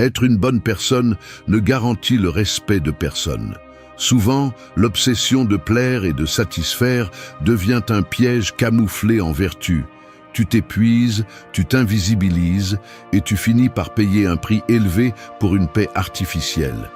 Être une bonne personne ne garantit le respect de personne. Souvent, l'obsession de plaire et de satisfaire devient un piège camouflé en vertu. Tu t'épuises, tu t'invisibilises et tu finis par payer un prix élevé pour une paix artificielle.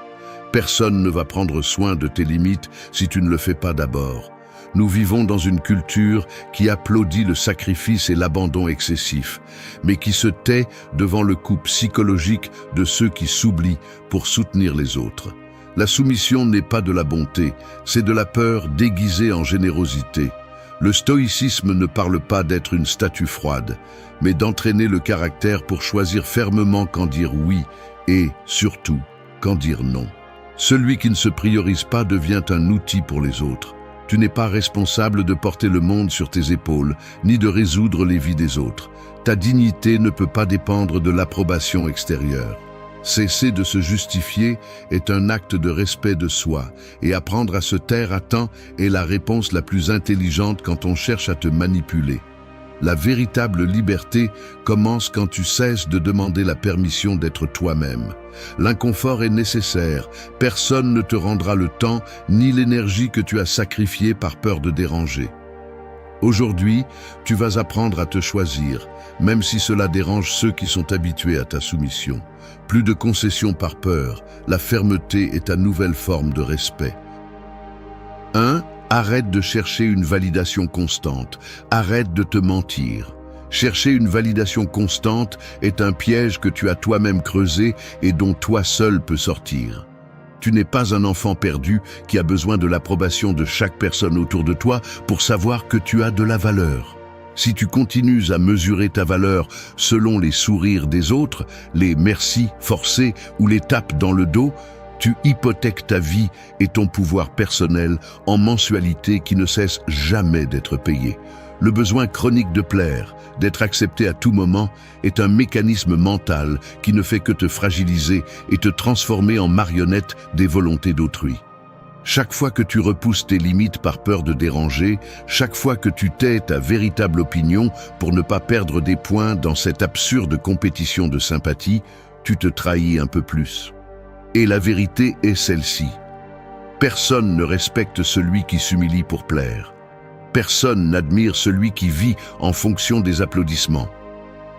Personne ne va prendre soin de tes limites si tu ne le fais pas d'abord. Nous vivons dans une culture qui applaudit le sacrifice et l'abandon excessif, mais qui se tait devant le coup psychologique de ceux qui s'oublient pour soutenir les autres. La soumission n'est pas de la bonté, c'est de la peur déguisée en générosité. Le stoïcisme ne parle pas d'être une statue froide, mais d'entraîner le caractère pour choisir fermement quand dire oui et, surtout, quand dire non. Celui qui ne se priorise pas devient un outil pour les autres. Tu n'es pas responsable de porter le monde sur tes épaules, ni de résoudre les vies des autres. Ta dignité ne peut pas dépendre de l'approbation extérieure. Cesser de se justifier est un acte de respect de soi, et apprendre à se taire à temps est la réponse la plus intelligente quand on cherche à te manipuler. La véritable liberté commence quand tu cesses de demander la permission d'être toi-même. L'inconfort est nécessaire, personne ne te rendra le temps ni l'énergie que tu as sacrifiée par peur de déranger. Aujourd'hui, tu vas apprendre à te choisir, même si cela dérange ceux qui sont habitués à ta soumission. Plus de concessions par peur, la fermeté est ta nouvelle forme de respect. 1. Arrête de chercher une validation constante, arrête de te mentir. Chercher une validation constante est un piège que tu as toi-même creusé et dont toi seul peux sortir. Tu n'es pas un enfant perdu qui a besoin de l'approbation de chaque personne autour de toi pour savoir que tu as de la valeur. Si tu continues à mesurer ta valeur selon les sourires des autres, les merci forcés ou les tapes dans le dos, tu hypothèques ta vie et ton pouvoir personnel en mensualité qui ne cesse jamais d'être payée. Le besoin chronique de plaire, d'être accepté à tout moment, est un mécanisme mental qui ne fait que te fragiliser et te transformer en marionnette des volontés d'autrui. Chaque fois que tu repousses tes limites par peur de déranger, chaque fois que tu tais ta véritable opinion pour ne pas perdre des points dans cette absurde compétition de sympathie, tu te trahis un peu plus. Et la vérité est celle-ci. Personne ne respecte celui qui s'humilie pour plaire. Personne n'admire celui qui vit en fonction des applaudissements.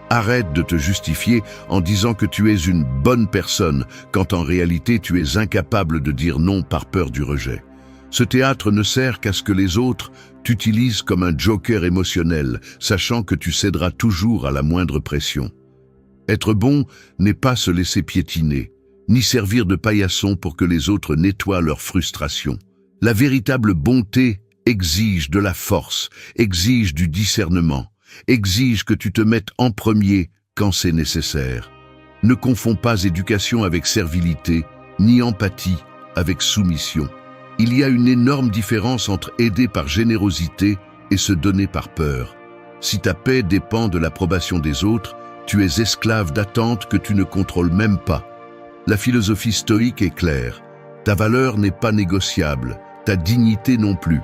Arrête de te justifier en disant que tu es une bonne personne quand en réalité tu es incapable de dire non par peur du rejet. Ce théâtre ne sert qu'à ce que les autres t'utilisent comme un joker émotionnel, sachant que tu céderas toujours à la moindre pression. Être bon n'est pas se laisser piétiner, ni servir de paillasson pour que les autres nettoient leur frustration. La véritable bonté exige de la force, exige du discernement, exige que tu te mettes en premier quand c'est nécessaire. Ne confonds pas éducation avec servilité, ni empathie avec soumission. Il y a une énorme différence entre aider par générosité et se donner par peur. Si ta paix dépend de l'approbation des autres, tu es esclave d'attentes que tu ne contrôles même pas. La philosophie stoïque est claire. Ta valeur n'est pas négociable, ta dignité non plus.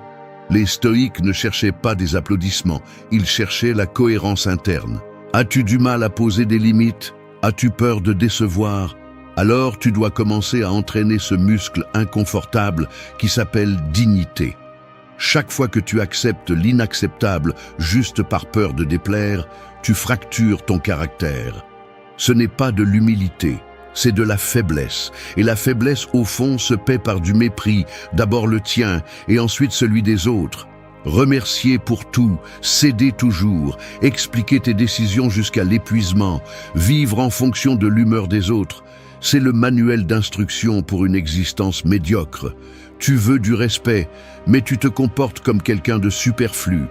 Les stoïques ne cherchaient pas des applaudissements, ils cherchaient la cohérence interne. As-tu du mal à poser des limites? As-tu peur de décevoir? Alors tu dois commencer à entraîner ce muscle inconfortable qui s'appelle dignité. Chaque fois que tu acceptes l'inacceptable juste par peur de déplaire, tu fractures ton caractère. Ce n'est pas de l'humilité. C'est de la faiblesse. Et la faiblesse, au fond, se paie par du mépris, d'abord le tien et ensuite celui des autres. Remercier pour tout, céder toujours, expliquer tes décisions jusqu'à l'épuisement, vivre en fonction de l'humeur des autres. C'est le manuel d'instruction pour une existence médiocre. Tu veux du respect, mais tu te comportes comme quelqu'un de superflu.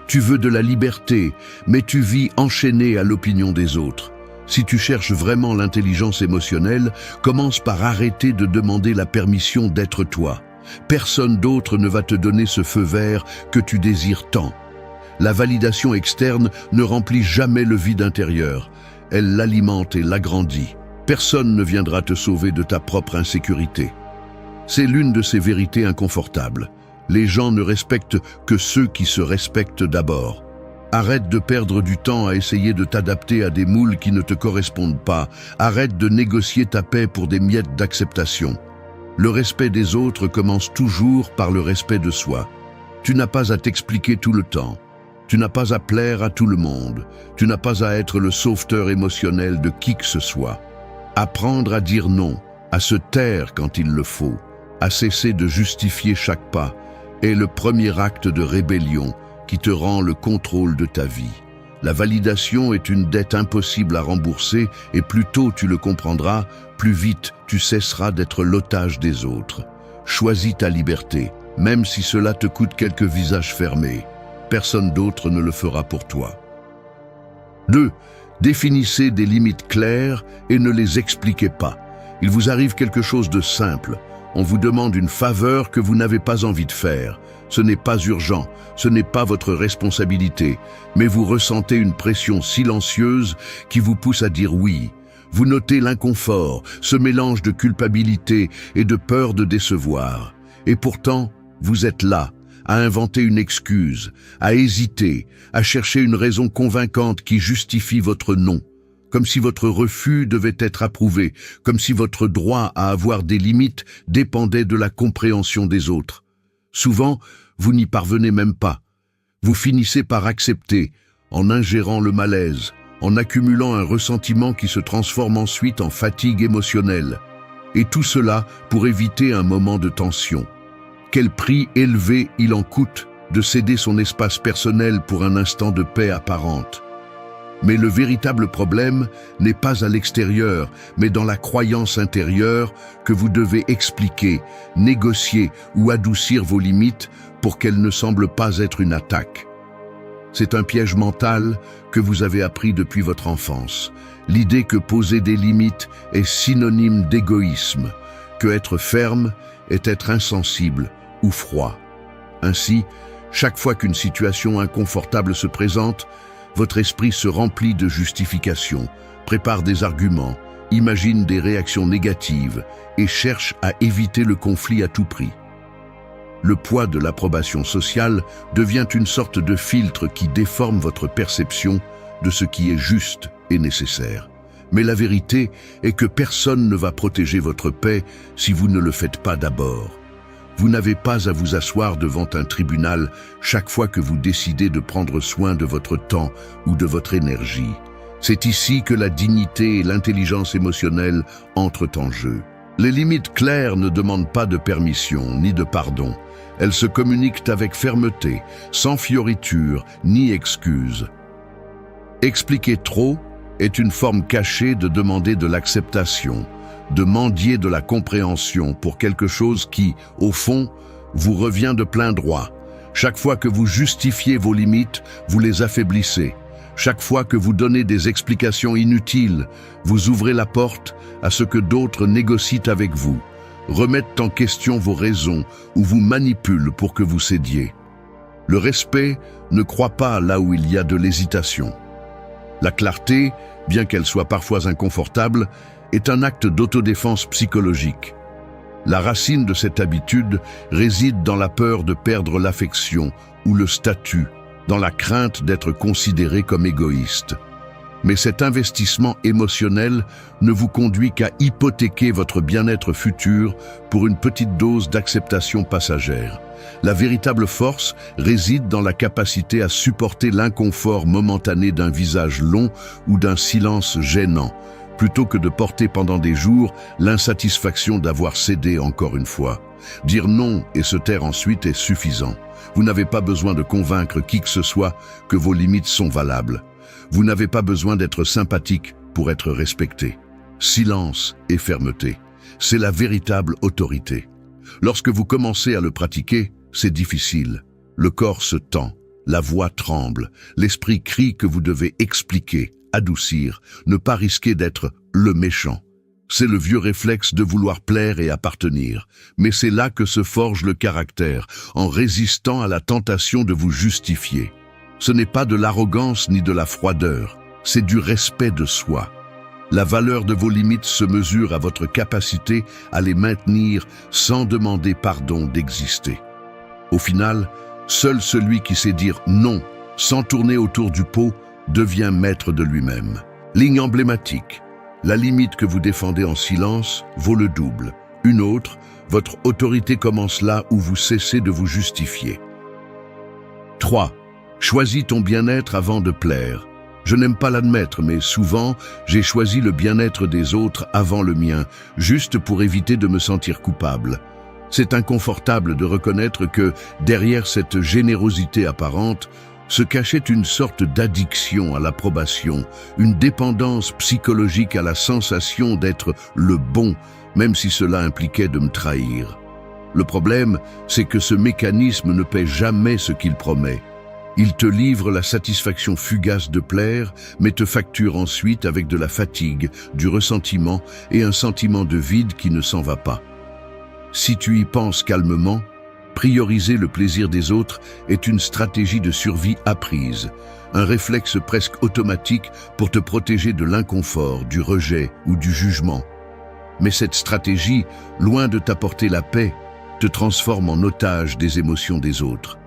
Tu veux de la liberté, mais tu vis enchaîné à l'opinion des autres. Si tu cherches vraiment l'intelligence émotionnelle, commence par arrêter de demander la permission d'être toi. Personne d'autre ne va te donner ce feu vert que tu désires tant. La validation externe ne remplit jamais le vide intérieur. Elle l'alimente et l'agrandit. Personne ne viendra te sauver de ta propre insécurité. C'est l'une de ces vérités inconfortables. Les gens ne respectent que ceux qui se respectent d'abord. Arrête de perdre du temps à essayer de t'adapter à des moules qui ne te correspondent pas. Arrête de négocier ta paix pour des miettes d'acceptation. Le respect des autres commence toujours par le respect de soi. Tu n'as pas à t'expliquer tout le temps. Tu n'as pas à plaire à tout le monde. Tu n'as pas à être le sauveteur émotionnel de qui que ce soit. Apprendre à dire non, à se taire quand il le faut, à cesser de justifier chaque pas, est le premier acte de rébellion qui te rend le contrôle de ta vie. La validation est une dette impossible à rembourser et plus tôt tu le comprendras, plus vite tu cesseras d'être l'otage des autres. Choisis ta liberté, même si cela te coûte quelques visages fermés. Personne d'autre ne le fera pour toi. 2. Définissez des limites claires et ne les expliquez pas. Il vous arrive quelque chose de simple. On vous demande une faveur que vous n'avez pas envie de faire. Ce n'est pas urgent, ce n'est pas votre responsabilité, mais vous ressentez une pression silencieuse qui vous pousse à dire oui. Vous notez l'inconfort, ce mélange de culpabilité et de peur de décevoir. Et pourtant, vous êtes là, à inventer une excuse, à hésiter, à chercher une raison convaincante qui justifie votre non. Comme si votre refus devait être approuvé, comme si votre droit à avoir des limites dépendait de la compréhension des autres. Souvent, vous n'y parvenez même pas. Vous finissez par accepter, en ingérant le malaise, en accumulant un ressentiment qui se transforme ensuite en fatigue émotionnelle. Et tout cela pour éviter un moment de tension. Quel prix élevé il en coûte de céder son espace personnel pour un instant de paix apparente. Mais le véritable problème n'est pas à l'extérieur, mais dans la croyance intérieure que vous devez expliquer, négocier ou adoucir vos limites pour qu'elles ne semblent pas être une attaque. C'est un piège mental que vous avez appris depuis votre enfance. L'idée que poser des limites est synonyme d'égoïsme, que être ferme est être insensible ou froid. Ainsi, chaque fois qu'une situation inconfortable se présente, votre esprit se remplit de justifications, prépare des arguments, imagine des réactions négatives et cherche à éviter le conflit à tout prix. Le poids de l'approbation sociale devient une sorte de filtre qui déforme votre perception de ce qui est juste et nécessaire. Mais la vérité est que personne ne va protéger votre paix si vous ne le faites pas d'abord. Vous n'avez pas à vous asseoir devant un tribunal chaque fois que vous décidez de prendre soin de votre temps ou de votre énergie. C'est ici que la dignité et l'intelligence émotionnelle entrent en jeu. Les limites claires ne demandent pas de permission ni de pardon. Elles se communiquent avec fermeté, sans fioriture ni excuse. Expliquer trop est une forme cachée de demander de l'acceptation, de mendier de la compréhension pour quelque chose qui, au fond, vous revient de plein droit. Chaque fois que vous justifiez vos limites, vous les affaiblissez. Chaque fois que vous donnez des explications inutiles, vous ouvrez la porte à ce que d'autres négocient avec vous, remettent en question vos raisons ou vous manipulent pour que vous cédiez. Le respect ne croit pas là où il y a de l'hésitation. La clarté, bien qu'elle soit parfois inconfortable, est un acte d'autodéfense psychologique. La racine de cette habitude réside dans la peur de perdre l'affection ou le statut, dans la crainte d'être considéré comme égoïste. Mais cet investissement émotionnel ne vous conduit qu'à hypothéquer votre bien-être futur pour une petite dose d'acceptation passagère. La véritable force réside dans la capacité à supporter l'inconfort momentané d'un visage long ou d'un silence gênant, plutôt que de porter pendant des jours l'insatisfaction d'avoir cédé encore une fois. Dire non et se taire ensuite est suffisant. Vous n'avez pas besoin de convaincre qui que ce soit que vos limites sont valables. Vous n'avez pas besoin d'être sympathique pour être respecté. Silence et fermeté, c'est la véritable autorité. Lorsque vous commencez à le pratiquer, c'est difficile. Le corps se tend, la voix tremble, l'esprit crie que vous devez expliquer, adoucir, ne pas risquer d'être le méchant. C'est le vieux réflexe de vouloir plaire et appartenir. Mais c'est là que se forge le caractère, en résistant à la tentation de vous justifier. Ce n'est pas de l'arrogance ni de la froideur, c'est du respect de soi. La valeur de vos limites se mesure à votre capacité à les maintenir sans demander pardon d'exister. Au final, seul celui qui sait dire non sans tourner autour du pot, devient maître de lui-même. Ligne emblématique. La limite que vous défendez en silence vaut le double. Une autre, votre autorité commence là où vous cessez de vous justifier. 3. Choisis ton bien-être avant de plaire. Je n'aime pas l'admettre, mais souvent, j'ai choisi le bien-être des autres avant le mien, juste pour éviter de me sentir coupable. C'est inconfortable de reconnaître que, derrière cette générosité apparente, se cachait une sorte d'addiction à l'approbation, une dépendance psychologique à la sensation d'être le bon, même si cela impliquait de me trahir. Le problème, c'est que ce mécanisme ne paie jamais ce qu'il promet. Il te livre la satisfaction fugace de plaire, mais te facture ensuite avec de la fatigue, du ressentiment et un sentiment de vide qui ne s'en va pas. Si tu y penses calmement, prioriser le plaisir des autres est une stratégie de survie apprise, un réflexe presque automatique pour te protéger de l'inconfort, du rejet ou du jugement. Mais cette stratégie, loin de t'apporter la paix, te transforme en otage des émotions des autres.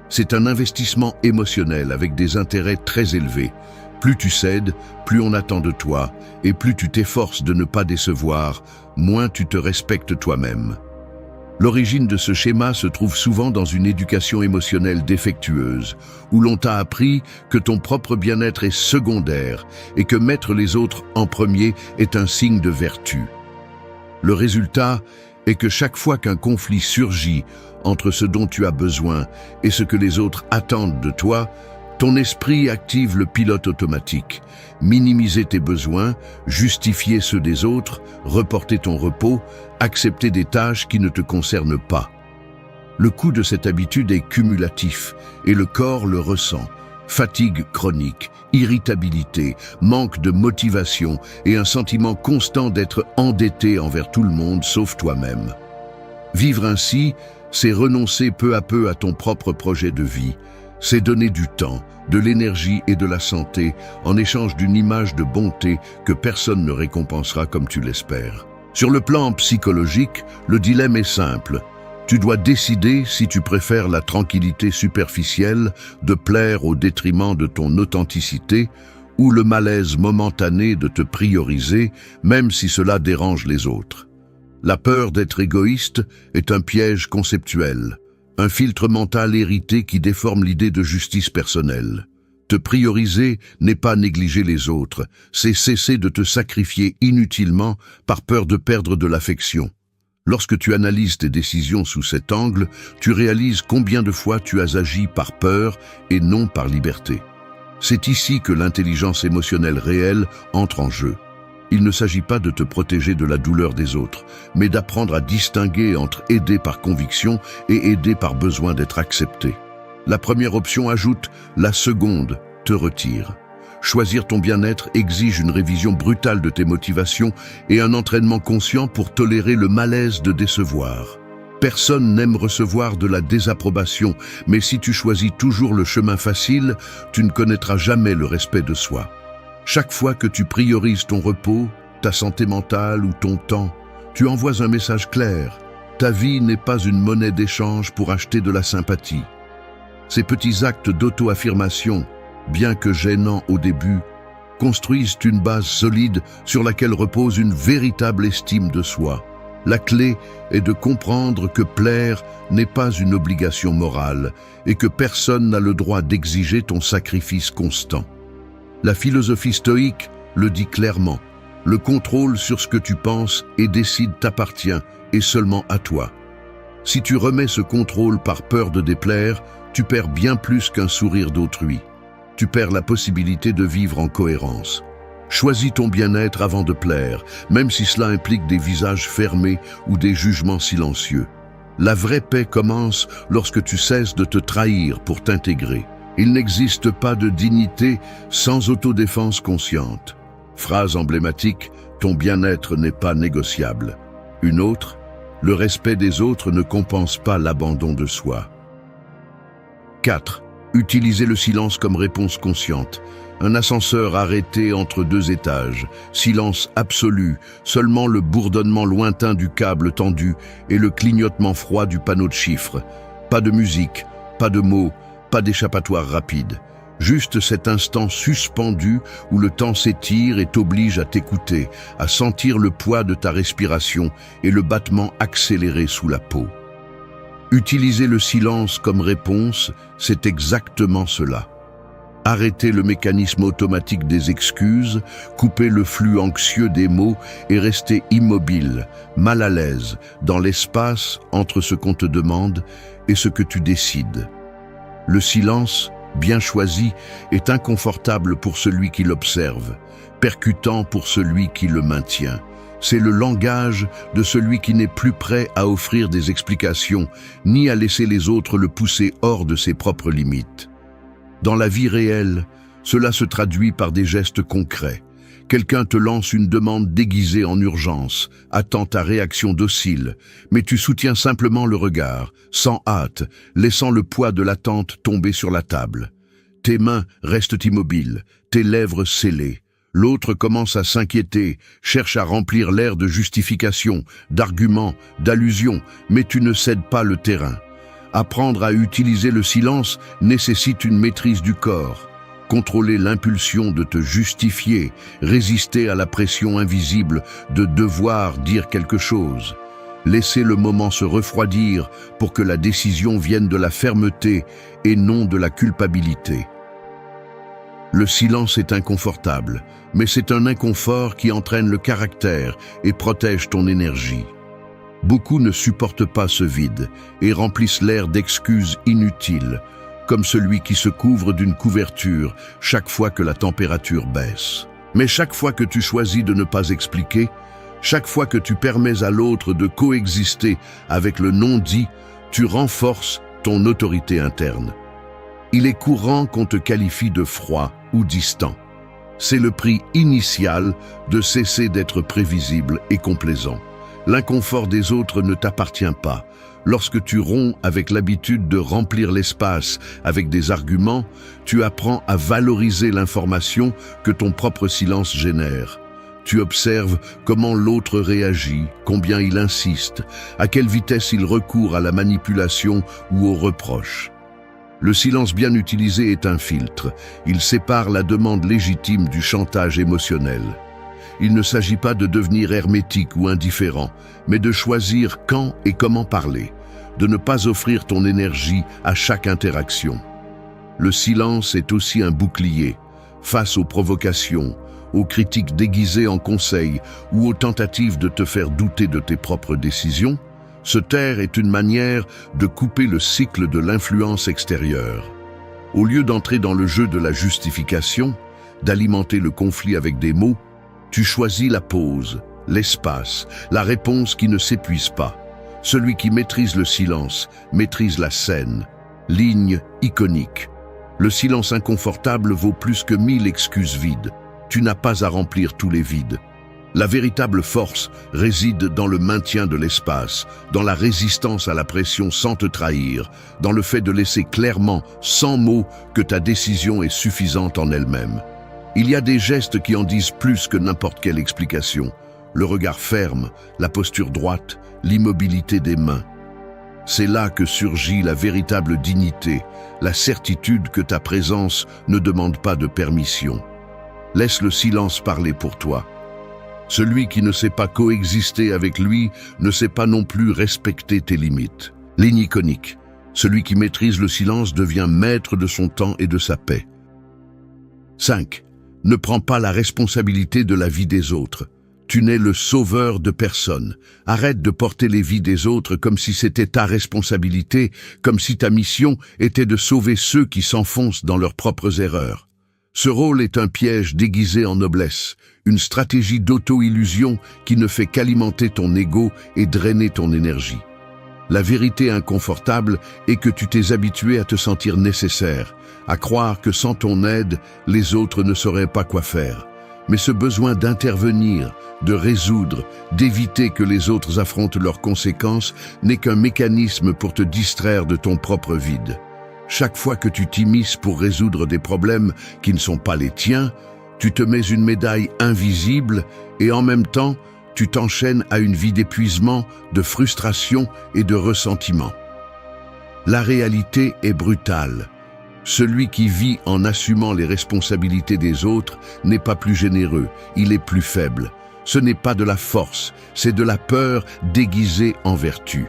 C'est un investissement émotionnel avec des intérêts très élevés. Plus tu cèdes, plus on attend de toi, et plus tu t'efforces de ne pas décevoir, moins tu te respectes toi-même. L'origine de ce schéma se trouve souvent dans une éducation émotionnelle défectueuse, où l'on t'a appris que ton propre bien-être est secondaire et que mettre les autres en premier est un signe de vertu. Le résultat est que chaque fois qu'un conflit surgit entre ce dont tu as besoin et ce que les autres attendent de toi, ton esprit active le pilote automatique. Minimiser tes besoins, justifier ceux des autres, reporter ton repos, accepter des tâches qui ne te concernent pas. Le coût de cette habitude est cumulatif et le corps le ressent. Fatigue chronique, irritabilité, manque de motivation et un sentiment constant d'être endetté envers tout le monde sauf toi-même. Vivre ainsi, c'est renoncer peu à peu à ton propre projet de vie. C'est donner du temps, de l'énergie et de la santé en échange d'une image de bonté que personne ne récompensera comme tu l'espères. Sur le plan psychologique, le dilemme est simple. Tu dois décider si tu préfères la tranquillité superficielle de plaire au détriment de ton authenticité ou le malaise momentané de te prioriser, même si cela dérange les autres. La peur d'être égoïste est un piège conceptuel, un filtre mental hérité qui déforme l'idée de justice personnelle. Te prioriser n'est pas négliger les autres, c'est cesser de te sacrifier inutilement par peur de perdre de l'affection. Lorsque tu analyses tes décisions sous cet angle, tu réalises combien de fois tu as agi par peur et non par liberté. C'est ici que l'intelligence émotionnelle réelle entre en jeu. Il ne s'agit pas de te protéger de la douleur des autres, mais d'apprendre à distinguer entre aider par conviction et aider par besoin d'être accepté. La première option ajoute, la seconde te retire. Choisir ton bien-être exige une révision brutale de tes motivations et un entraînement conscient pour tolérer le malaise de décevoir. Personne n'aime recevoir de la désapprobation, mais si tu choisis toujours le chemin facile, tu ne connaîtras jamais le respect de soi. Chaque fois que tu priorises ton repos, ta santé mentale ou ton temps, tu envoies un message clair. Ta vie n'est pas une monnaie d'échange pour acheter de la sympathie. Ces petits actes d'auto-affirmation, bien que gênants au début, construisent une base solide sur laquelle repose une véritable estime de soi. La clé est de comprendre que plaire n'est pas une obligation morale et que personne n'a le droit d'exiger ton sacrifice constant. La philosophie stoïque le dit clairement, le contrôle sur ce que tu penses et décides t'appartient et seulement à toi. Si tu remets ce contrôle par peur de déplaire, tu perds bien plus qu'un sourire d'autrui. Tu perds la possibilité de vivre en cohérence. Choisis ton bien-être avant de plaire, même si cela implique des visages fermés ou des jugements silencieux. La vraie paix commence lorsque tu cesses de te trahir pour t'intégrer. Il n'existe pas de dignité sans autodéfense consciente. Phrase emblématique, ton bien-être n'est pas négociable. Une autre, le respect des autres ne compense pas l'abandon de soi. 4. Utilisez le silence comme réponse consciente. Un ascenseur arrêté entre deux étages, silence absolu, seulement le bourdonnement lointain du câble tendu et le clignotement froid du panneau de chiffres. Pas de musique, pas de mots, pas d'échappatoire rapide. Juste cet instant suspendu où le temps s'étire et t'oblige à t'écouter, à sentir le poids de ta respiration et le battement accéléré sous la peau. Utiliser le silence comme réponse, c'est exactement cela. Arrêter le mécanisme automatique des excuses, couper le flux anxieux des mots et rester immobile, mal à l'aise, dans l'espace entre ce qu'on te demande et ce que tu décides. Le silence, bien choisi, est inconfortable pour celui qui l'observe, percutant pour celui qui le maintient. C'est le langage de celui qui n'est plus prêt à offrir des explications, ni à laisser les autres le pousser hors de ses propres limites. Dans la vie réelle, cela se traduit par des gestes concrets. Quelqu'un te lance une demande déguisée en urgence, attend ta réaction docile, mais tu soutiens simplement le regard, sans hâte, laissant le poids de l'attente tomber sur la table. Tes mains restent immobiles, tes lèvres scellées. L'autre commence à s'inquiéter, cherche à remplir l'air de justification, d'arguments, d'allusions, mais tu ne cèdes pas le terrain. Apprendre à utiliser le silence nécessite une maîtrise du corps. Contrôler l'impulsion de te justifier, résister à la pression invisible de devoir dire quelque chose. Laisser le moment se refroidir pour que la décision vienne de la fermeté et non de la culpabilité. Le silence est inconfortable, mais c'est un inconfort qui entraîne le caractère et protège ton énergie. Beaucoup ne supportent pas ce vide et remplissent l'air d'excuses inutiles, comme celui qui se couvre d'une couverture chaque fois que la température baisse. Mais chaque fois que tu choisis de ne pas expliquer, chaque fois que tu permets à l'autre de coexister avec le non-dit, tu renforces ton autorité interne. Il est courant qu'on te qualifie de froid ou distant. C'est le prix initial de cesser d'être prévisible et complaisant. L'inconfort des autres ne t'appartient pas. Lorsque tu romps avec l'habitude de remplir l'espace avec des arguments, tu apprends à valoriser l'information que ton propre silence génère. Tu observes comment l'autre réagit, combien il insiste, à quelle vitesse il recourt à la manipulation ou au reproche. Le silence bien utilisé est un filtre. Il sépare la demande légitime du chantage émotionnel. Il ne s'agit pas de devenir hermétique ou indifférent, mais de choisir quand et comment parler, de ne pas offrir ton énergie à chaque interaction. Le silence est aussi un bouclier, face aux provocations, aux critiques déguisées en conseils ou aux tentatives de te faire douter de tes propres décisions. Se taire est une manière de couper le cycle de l'influence extérieure. Au lieu d'entrer dans le jeu de la justification, d'alimenter le conflit avec des mots, tu choisis la pause, l'espace, la réponse qui ne s'épuise pas. Celui qui maîtrise le silence, maîtrise la scène. Ligne iconique. Le silence inconfortable vaut plus que 1000 excuses vides. Tu n'as pas à remplir tous les vides. La véritable force réside dans le maintien de l'espace, dans la résistance à la pression sans te trahir, dans le fait de laisser clairement, sans mots, que ta décision est suffisante en elle-même. Il y a des gestes qui en disent plus que n'importe quelle explication. Le regard ferme, la posture droite, l'immobilité des mains. C'est là que surgit la véritable dignité, la certitude que ta présence ne demande pas de permission. Laisse le silence parler pour toi. Celui qui ne sait pas coexister avec lui ne sait pas non plus respecter tes limites. Ligne iconique. Celui qui maîtrise le silence devient maître de son temps et de sa paix. 5. Ne prends pas la responsabilité de la vie des autres. Tu n'es le sauveur de personne. Arrête de porter les vies des autres comme si c'était ta responsabilité, comme si ta mission était de sauver ceux qui s'enfoncent dans leurs propres erreurs. Ce rôle est un piège déguisé en noblesse, une stratégie d'auto-illusion qui ne fait qu'alimenter ton ego et drainer ton énergie. La vérité inconfortable est que tu t'es habitué à te sentir nécessaire, à croire que sans ton aide, les autres ne sauraient pas quoi faire. Mais ce besoin d'intervenir, de résoudre, d'éviter que les autres affrontent leurs conséquences n'est qu'un mécanisme pour te distraire de ton propre vide. Chaque fois que tu t'immisces pour résoudre des problèmes qui ne sont pas les tiens, tu te mets une médaille invisible et en même temps, tu t'enchaînes à une vie d'épuisement, de frustration et de ressentiment. La réalité est brutale. Celui qui vit en assumant les responsabilités des autres n'est pas plus généreux, il est plus faible. Ce n'est pas de la force, c'est de la peur déguisée en vertu.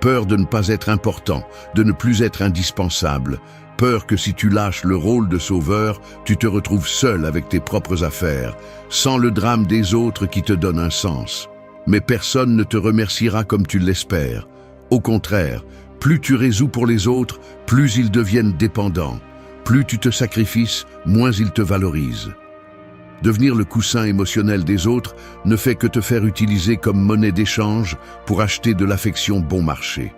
Peur de ne pas être important, de ne plus être indispensable. Peur que si tu lâches le rôle de sauveur, tu te retrouves seul avec tes propres affaires, sans le drame des autres qui te donne un sens. Mais personne ne te remerciera comme tu l'espères. Au contraire, plus tu résous pour les autres, plus ils deviennent dépendants. Plus tu te sacrifies, moins ils te valorisent. Devenir le coussin émotionnel des autres ne fait que te faire utiliser comme monnaie d'échange pour acheter de l'affection bon marché.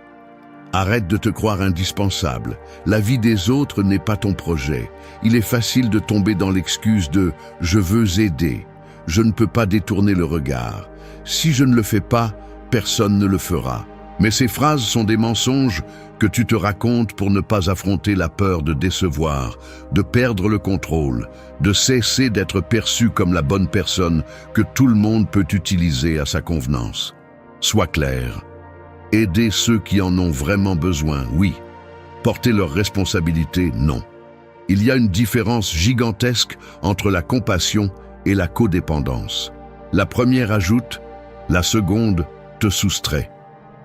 Arrête de te croire indispensable. La vie des autres n'est pas ton projet. Il est facile de tomber dans l'excuse de « je veux aider ». Je ne peux pas détourner le regard. Si je ne le fais pas, personne ne le fera. Mais ces phrases sont des mensonges que tu te racontes pour ne pas affronter la peur de décevoir, de perdre le contrôle, de cesser d'être perçu comme la bonne personne que tout le monde peut utiliser à sa convenance. Sois clair. Aider ceux qui en ont vraiment besoin, oui. Porter leurs responsabilités, non. Il y a une différence gigantesque entre la compassion et la codépendance. La première ajoute, la seconde te soustrait.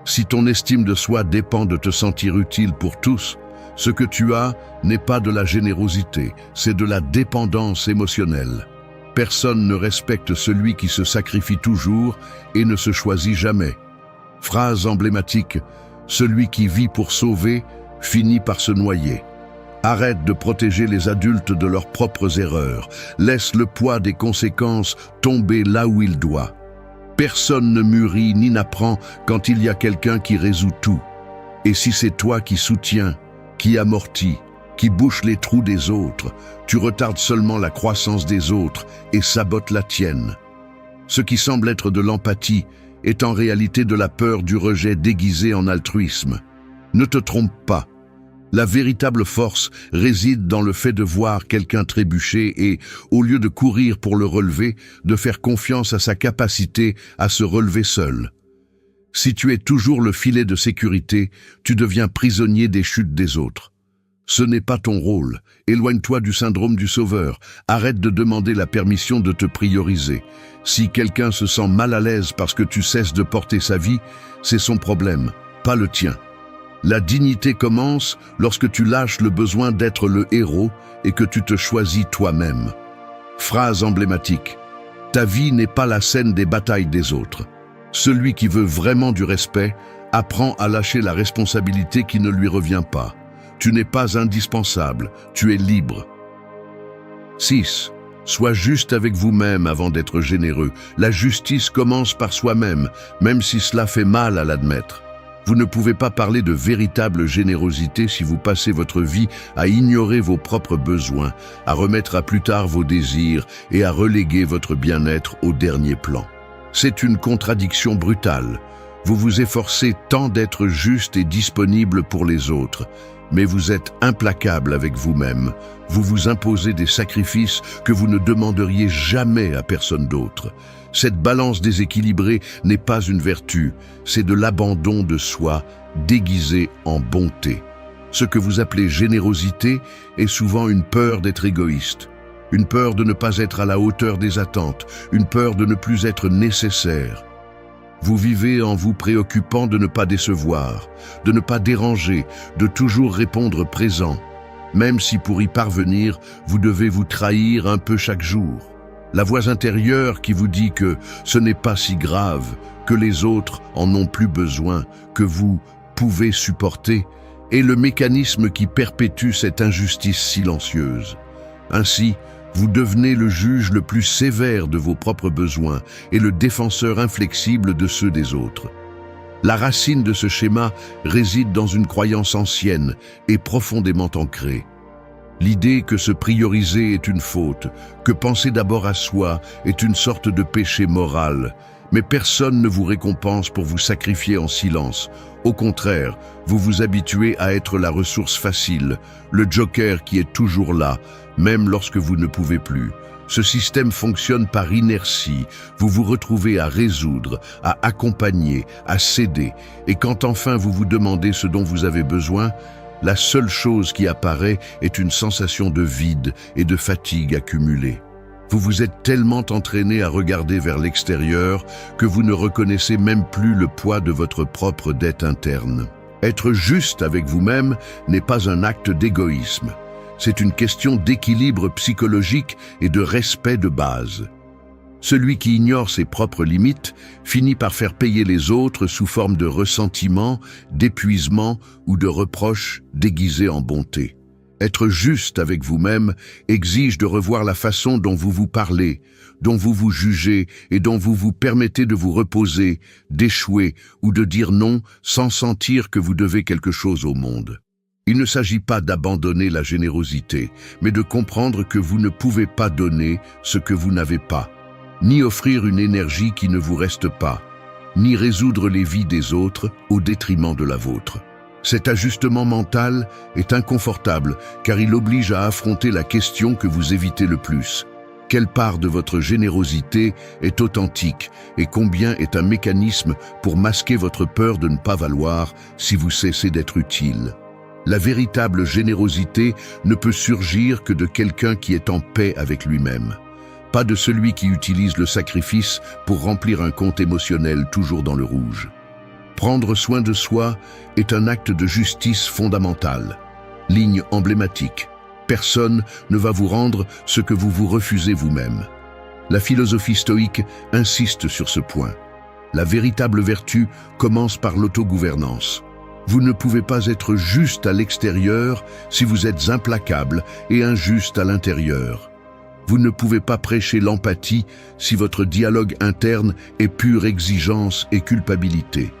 Si ton estime de soi dépend de te sentir utile pour tous, ce que tu as n'est pas de la générosité, c'est de la dépendance émotionnelle. Personne ne respecte celui qui se sacrifie toujours et ne se choisit jamais. Phrase emblématique, celui qui vit pour sauver finit par se noyer. Arrête de protéger les adultes de leurs propres erreurs. Laisse le poids des conséquences tomber là où il doit. Personne ne mûrit ni n'apprend quand il y a quelqu'un qui résout tout. Et si c'est toi qui soutiens, qui amortis, qui bouche les trous des autres, tu retardes seulement la croissance des autres et sabotes la tienne. Ce qui semble être de l'empathie est en réalité de la peur du rejet déguisé en altruisme. Ne te trompe pas. La véritable force réside dans le fait de voir quelqu'un trébucher et, au lieu de courir pour le relever, de faire confiance à sa capacité à se relever seul. Si tu es toujours le filet de sécurité, tu deviens prisonnier des chutes des autres. Ce n'est pas ton rôle. Éloigne-toi du syndrome du sauveur. Arrête de demander la permission de te prioriser. Si quelqu'un se sent mal à l'aise parce que tu cesses de porter sa vie, c'est son problème, pas le tien. La dignité commence lorsque tu lâches le besoin d'être le héros et que tu te choisis toi-même. Phrase emblématique. Ta vie n'est pas la scène des batailles des autres. Celui qui veut vraiment du respect apprend à lâcher la responsabilité qui ne lui revient pas. Tu n'es pas indispensable, tu es libre. 6. Sois juste avec vous-même avant d'être généreux. La justice commence par soi-même, même si cela fait mal à l'admettre. Vous ne pouvez pas parler de véritable générosité si vous passez votre vie à ignorer vos propres besoins, à remettre à plus tard vos désirs et à reléguer votre bien-être au dernier plan. C'est une contradiction brutale. Vous vous efforcez tant d'être juste et disponible pour les autres, mais vous êtes implacable avec vous-même. Vous vous imposez des sacrifices que vous ne demanderiez jamais à personne d'autre. Cette balance déséquilibrée n'est pas une vertu, c'est de l'abandon de soi déguisé en bonté. Ce que vous appelez générosité est souvent une peur d'être égoïste, une peur de ne pas être à la hauteur des attentes, une peur de ne plus être nécessaire. Vous vivez en vous préoccupant de ne pas décevoir, de ne pas déranger, de toujours répondre présent, même si pour y parvenir, vous devez vous trahir un peu chaque jour. La voix intérieure qui vous dit que ce n'est pas si grave, que les autres en ont plus besoin, que vous pouvez supporter, est le mécanisme qui perpétue cette injustice silencieuse. Ainsi, vous devenez le juge le plus sévère de vos propres besoins et le défenseur inflexible de ceux des autres. La racine de ce schéma réside dans une croyance ancienne et profondément ancrée. L'idée que se prioriser est une faute, que penser d'abord à soi est une sorte de péché moral, mais personne ne vous récompense pour vous sacrifier en silence. Au contraire, vous vous habituez à être la ressource facile, le joker qui est toujours là, même lorsque vous ne pouvez plus. Ce système fonctionne par inertie, vous vous retrouvez à résoudre, à accompagner, à céder, et quand enfin vous vous demandez ce dont vous avez besoin, La seule chose qui apparaît est une sensation de vide et de fatigue accumulée. Vous vous êtes tellement entraîné à regarder vers l'extérieur que vous ne reconnaissez même plus le poids de votre propre dette interne. Être juste avec vous-même n'est pas un acte d'égoïsme. C'est une question d'équilibre psychologique et de respect de base. Celui qui ignore ses propres limites finit par faire payer les autres sous forme de ressentiment, d'épuisement ou de reproches déguisés en bonté. Être juste avec vous-même exige de revoir la façon dont vous vous parlez, dont vous vous jugez et dont vous vous permettez de vous reposer, d'échouer ou de dire non sans sentir que vous devez quelque chose au monde. Il ne s'agit pas d'abandonner la générosité, mais de comprendre que vous ne pouvez pas donner ce que vous n'avez pas, ni offrir une énergie qui ne vous reste pas, ni résoudre les vies des autres au détriment de la vôtre. Cet ajustement mental est inconfortable car il oblige à affronter la question que vous évitez le plus. Quelle part de votre générosité est authentique et combien est un mécanisme pour masquer votre peur de ne pas valoir si vous cessez d'être utile? La véritable générosité ne peut surgir que de quelqu'un qui est en paix avec lui-même. Pas de celui qui utilise le sacrifice pour remplir un compte émotionnel toujours dans le rouge. Prendre soin de soi est un acte de justice fondamentale. Ligne emblématique. Personne ne va vous rendre ce que vous vous refusez vous-même. La philosophie stoïque insiste sur ce point. La véritable vertu commence par l'autogouvernance. Vous ne pouvez pas être juste à l'extérieur si vous êtes implacable et injuste à l'intérieur. Vous ne pouvez pas prêcher l'empathie si votre dialogue interne est pure exigence et culpabilité.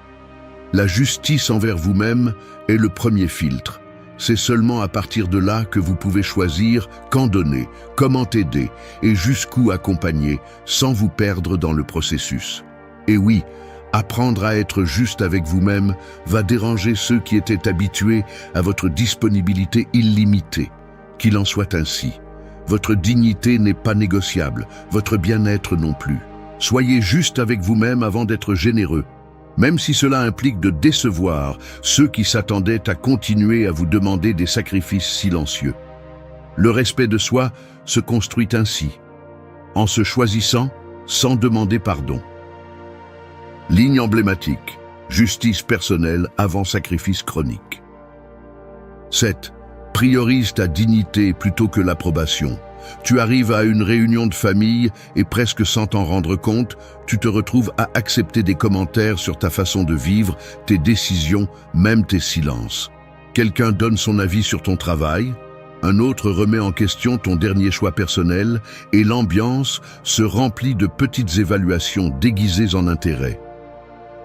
La justice envers vous-même est le premier filtre. C'est seulement à partir de là que vous pouvez choisir quand donner, comment aider et jusqu'où accompagner sans vous perdre dans le processus. Et oui, apprendre à être juste avec vous-même va déranger ceux qui étaient habitués à votre disponibilité illimitée. Qu'il en soit ainsi. Votre dignité n'est pas négociable, votre bien-être non plus. Soyez juste avec vous-même avant d'être généreux. Même si cela implique de décevoir ceux qui s'attendaient à continuer à vous demander des sacrifices silencieux. Le respect de soi se construit ainsi, en se choisissant sans demander pardon. Ligne emblématique, justice personnelle avant sacrifice chronique. 7. Priorise ta dignité plutôt que l'approbation. Tu arrives à une réunion de famille et presque sans t'en rendre compte, tu te retrouves à accepter des commentaires sur ta façon de vivre, tes décisions, même tes silences. Quelqu'un donne son avis sur ton travail, un autre remet en question ton dernier choix personnel et l'ambiance se remplit de petites évaluations déguisées en intérêt.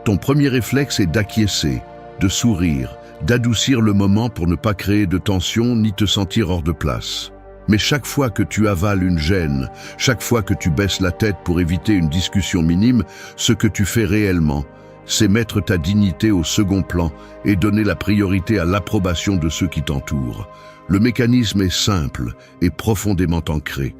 Ton premier réflexe est d'acquiescer, de sourire, d'adoucir le moment pour ne pas créer de tension ni te sentir hors de place. Mais chaque fois que tu avales une gêne, chaque fois que tu baisses la tête pour éviter une discussion minime, ce que tu fais réellement, c'est mettre ta dignité au second plan et donner la priorité à l'approbation de ceux qui t'entourent. Le mécanisme est simple et profondément ancré.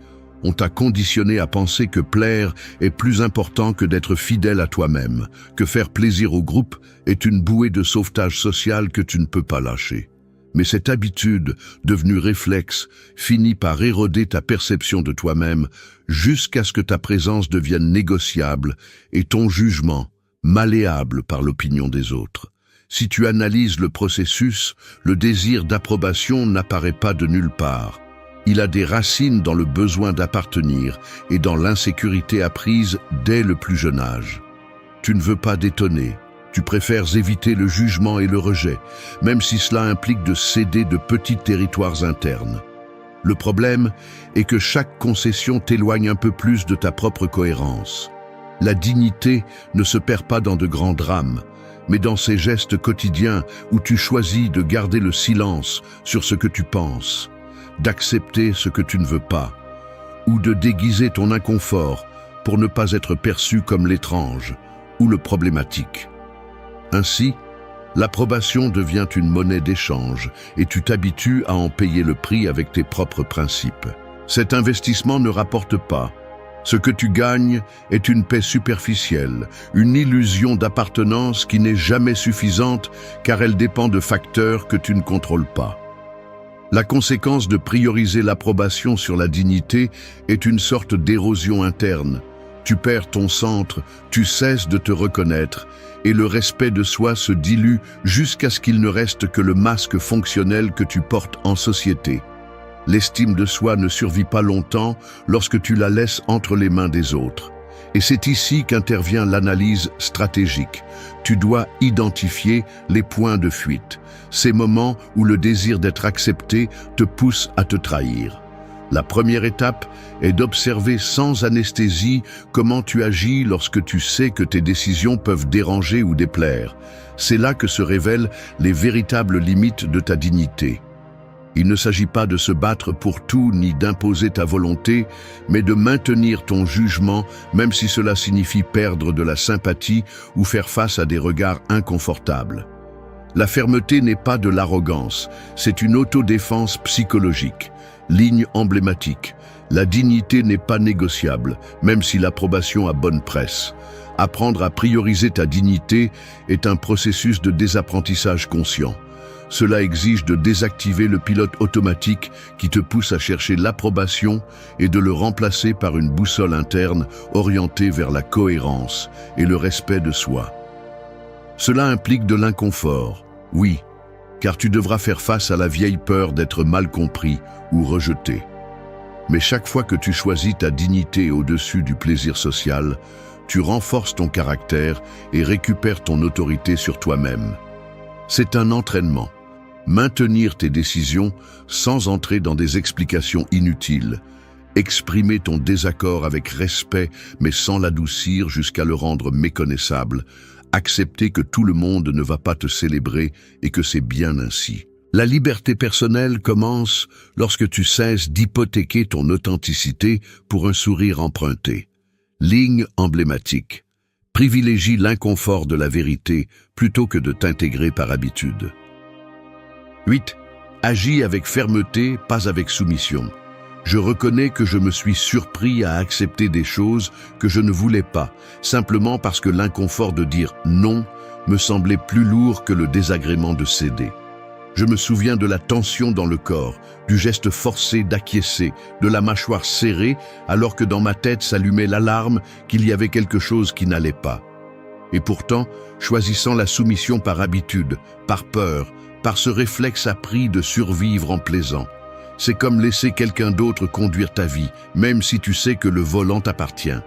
On t'a conditionné à penser que plaire est plus important que d'être fidèle à toi-même, que faire plaisir au groupe est une bouée de sauvetage social que tu ne peux pas lâcher. Mais cette habitude, devenue réflexe, finit par éroder ta perception de toi-même jusqu'à ce que ta présence devienne négociable et ton jugement malléable par l'opinion des autres. Si tu analyses le processus, le désir d'approbation n'apparaît pas de nulle part. Il a des racines dans le besoin d'appartenir et dans l'insécurité apprise dès le plus jeune âge. Tu ne veux pas détonner. Tu préfères éviter le jugement et le rejet, même si cela implique de céder de petits territoires internes. Le problème est que chaque concession t'éloigne un peu plus de ta propre cohérence. La dignité ne se perd pas dans de grands drames, mais dans ces gestes quotidiens où tu choisis de garder le silence sur ce que tu penses, d'accepter ce que tu ne veux pas, ou de déguiser ton inconfort pour ne pas être perçu comme l'étrange ou le problématique. Ainsi, l'approbation devient une monnaie d'échange et tu t'habitues à en payer le prix avec tes propres principes. Cet investissement ne rapporte pas, Ce que tu gagnes est une paix superficielle, une illusion d'appartenance qui n'est jamais suffisante car elle dépend de facteurs que tu ne contrôles pas. La conséquence de prioriser l'approbation sur la dignité est une sorte d'érosion interne. Tu perds ton centre, tu cesses de te reconnaître, et le respect de soi se dilue jusqu'à ce qu'il ne reste que le masque fonctionnel que tu portes en société. L'estime de soi ne survit pas longtemps lorsque tu la laisses entre les mains des autres. Et c'est ici qu'intervient l'analyse stratégique. Tu dois identifier les points de fuite, ces moments où le désir d'être accepté te pousse à te trahir. La première étape est d'observer sans anesthésie comment tu agis lorsque tu sais que tes décisions peuvent déranger ou déplaire. C'est là que se révèlent les véritables limites de ta dignité. Il ne s'agit pas de se battre pour tout ni d'imposer ta volonté, mais de maintenir ton jugement, même si cela signifie perdre de la sympathie ou faire face à des regards inconfortables. La fermeté n'est pas de l'arrogance, c'est une autodéfense psychologique. Ligne emblématique. La dignité n'est pas négociable, même si l'approbation a bonne presse. Apprendre à prioriser ta dignité est un processus de désapprentissage conscient. Cela exige de désactiver le pilote automatique qui te pousse à chercher l'approbation et de le remplacer par une boussole interne orientée vers la cohérence et le respect de soi. Cela implique de l'inconfort, oui, car tu devras faire face à la vieille peur d'être mal compris ou rejeté. Mais chaque fois que tu choisis ta dignité au-dessus du plaisir social, tu renforces ton caractère et récupères ton autorité sur toi-même. C'est un entraînement. Maintenir tes décisions sans entrer dans des explications inutiles. Exprimer ton désaccord avec respect mais sans l'adoucir jusqu'à le rendre méconnaissable. Accepter que tout le monde ne va pas te célébrer et que c'est bien ainsi. La liberté personnelle commence lorsque tu cesses d'hypothéquer ton authenticité pour un sourire emprunté. Ligne emblématique. Privilégie l'inconfort de la vérité plutôt que de t'intégrer par habitude. 8. Agis avec fermeté, pas avec soumission. Je reconnais que je me suis surpris à accepter des choses que je ne voulais pas, simplement parce que l'inconfort de dire non me semblait plus lourd que le désagrément de céder. Je me souviens de la tension dans le corps, du geste forcé d'acquiescer, de la mâchoire serrée, alors que dans ma tête s'allumait l'alarme qu'il y avait quelque chose qui n'allait pas. Et pourtant, choisissant la soumission par habitude, par peur, par ce réflexe appris de survivre en plaisant. C'est comme laisser quelqu'un d'autre conduire ta vie, même si tu sais que le volant t'appartient.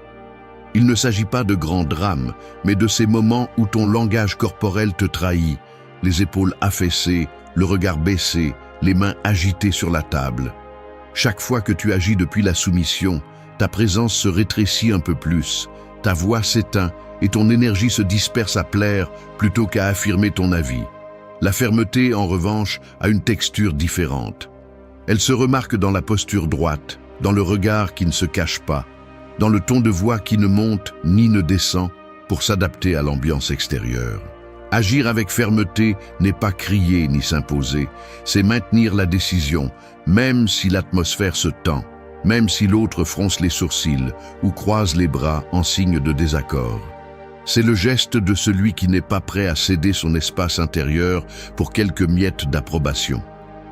Il ne s'agit pas de grands drames, mais de ces moments où ton langage corporel te trahit, les épaules affaissées, le regard baissé, les mains agitées sur la table. Chaque fois que tu agis depuis la soumission, ta présence se rétrécit un peu plus, ta voix s'éteint et ton énergie se disperse à plaire plutôt qu'à affirmer ton avis. La fermeté, en revanche, a une texture différente. Elle se remarque dans la posture droite, dans le regard qui ne se cache pas, dans le ton de voix qui ne monte ni ne descend pour s'adapter à l'ambiance extérieure. Agir avec fermeté n'est pas crier ni s'imposer, c'est maintenir la décision, même si l'atmosphère se tend, même si l'autre fronce les sourcils ou croise les bras en signe de désaccord. C'est le geste de celui qui n'est pas prêt à céder son espace intérieur pour quelques miettes d'approbation.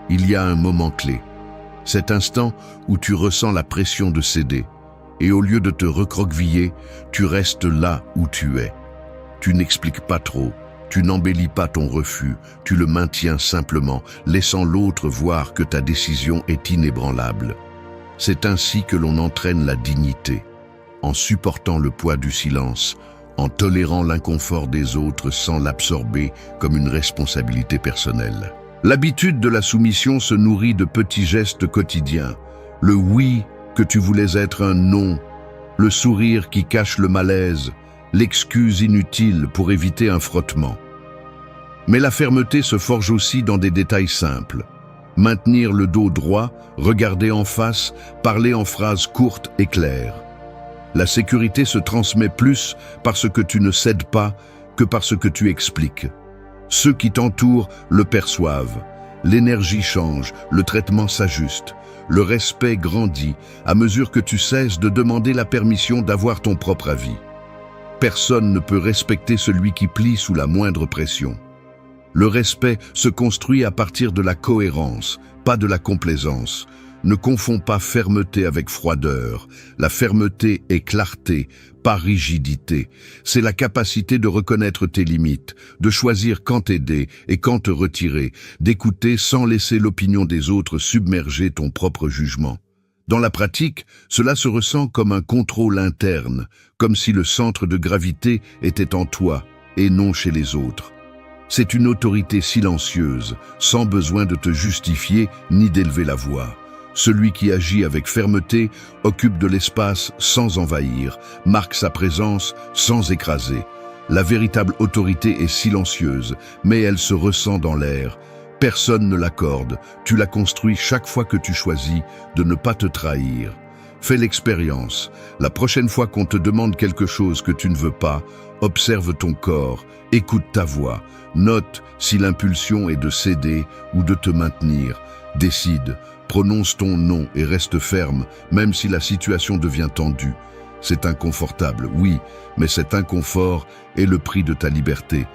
Il y a un moment clé, cet instant où tu ressens la pression de céder, et au lieu de te recroqueviller, tu restes là où tu es. Tu n'expliques pas trop, tu n'embellis pas ton refus, tu le maintiens simplement, laissant l'autre voir que ta décision est inébranlable. C'est ainsi que l'on entraîne la dignité, en supportant le poids du silence, en tolérant l'inconfort des autres sans l'absorber comme une responsabilité personnelle. L'habitude de la soumission se nourrit de petits gestes quotidiens. Le oui que tu voulais être un non, le sourire qui cache le malaise, l'excuse inutile pour éviter un frottement. Mais la fermeté se forge aussi dans des détails simples. Maintenir le dos droit, regarder en face, parler en phrases courtes et claires. La sécurité se transmet plus parce que tu ne cèdes pas que parce que tu expliques. Ceux qui t'entourent le perçoivent. L'énergie change, le traitement s'ajuste. Le respect grandit à mesure que tu cesses de demander la permission d'avoir ton propre avis. Personne ne peut respecter celui qui plie sous la moindre pression. Le respect se construit à partir de la cohérence, pas de la complaisance. Ne confonds pas fermeté avec froideur. La fermeté est clarté, pas rigidité. C'est la capacité de reconnaître tes limites, de choisir quand t'aider et quand te retirer, d'écouter sans laisser l'opinion des autres submerger ton propre jugement. Dans la pratique, cela se ressent comme un contrôle interne, comme si le centre de gravité était en toi et non chez les autres. C'est une autorité silencieuse, sans besoin de te justifier ni d'élever la voix. Celui qui agit avec fermeté occupe de l'espace sans envahir, marque sa présence sans écraser. La véritable autorité est silencieuse, mais elle se ressent dans l'air. Personne ne l'accorde, tu la construis chaque fois que tu choisis de ne pas te trahir. Fais l'expérience. La prochaine fois qu'on te demande quelque chose que tu ne veux pas, observe ton corps, écoute ta voix, note si l'impulsion est de céder ou de te maintenir. Décide, prononce ton nom et reste ferme, même si la situation devient tendue. C'est inconfortable, oui, mais cet inconfort est le prix de ta liberté.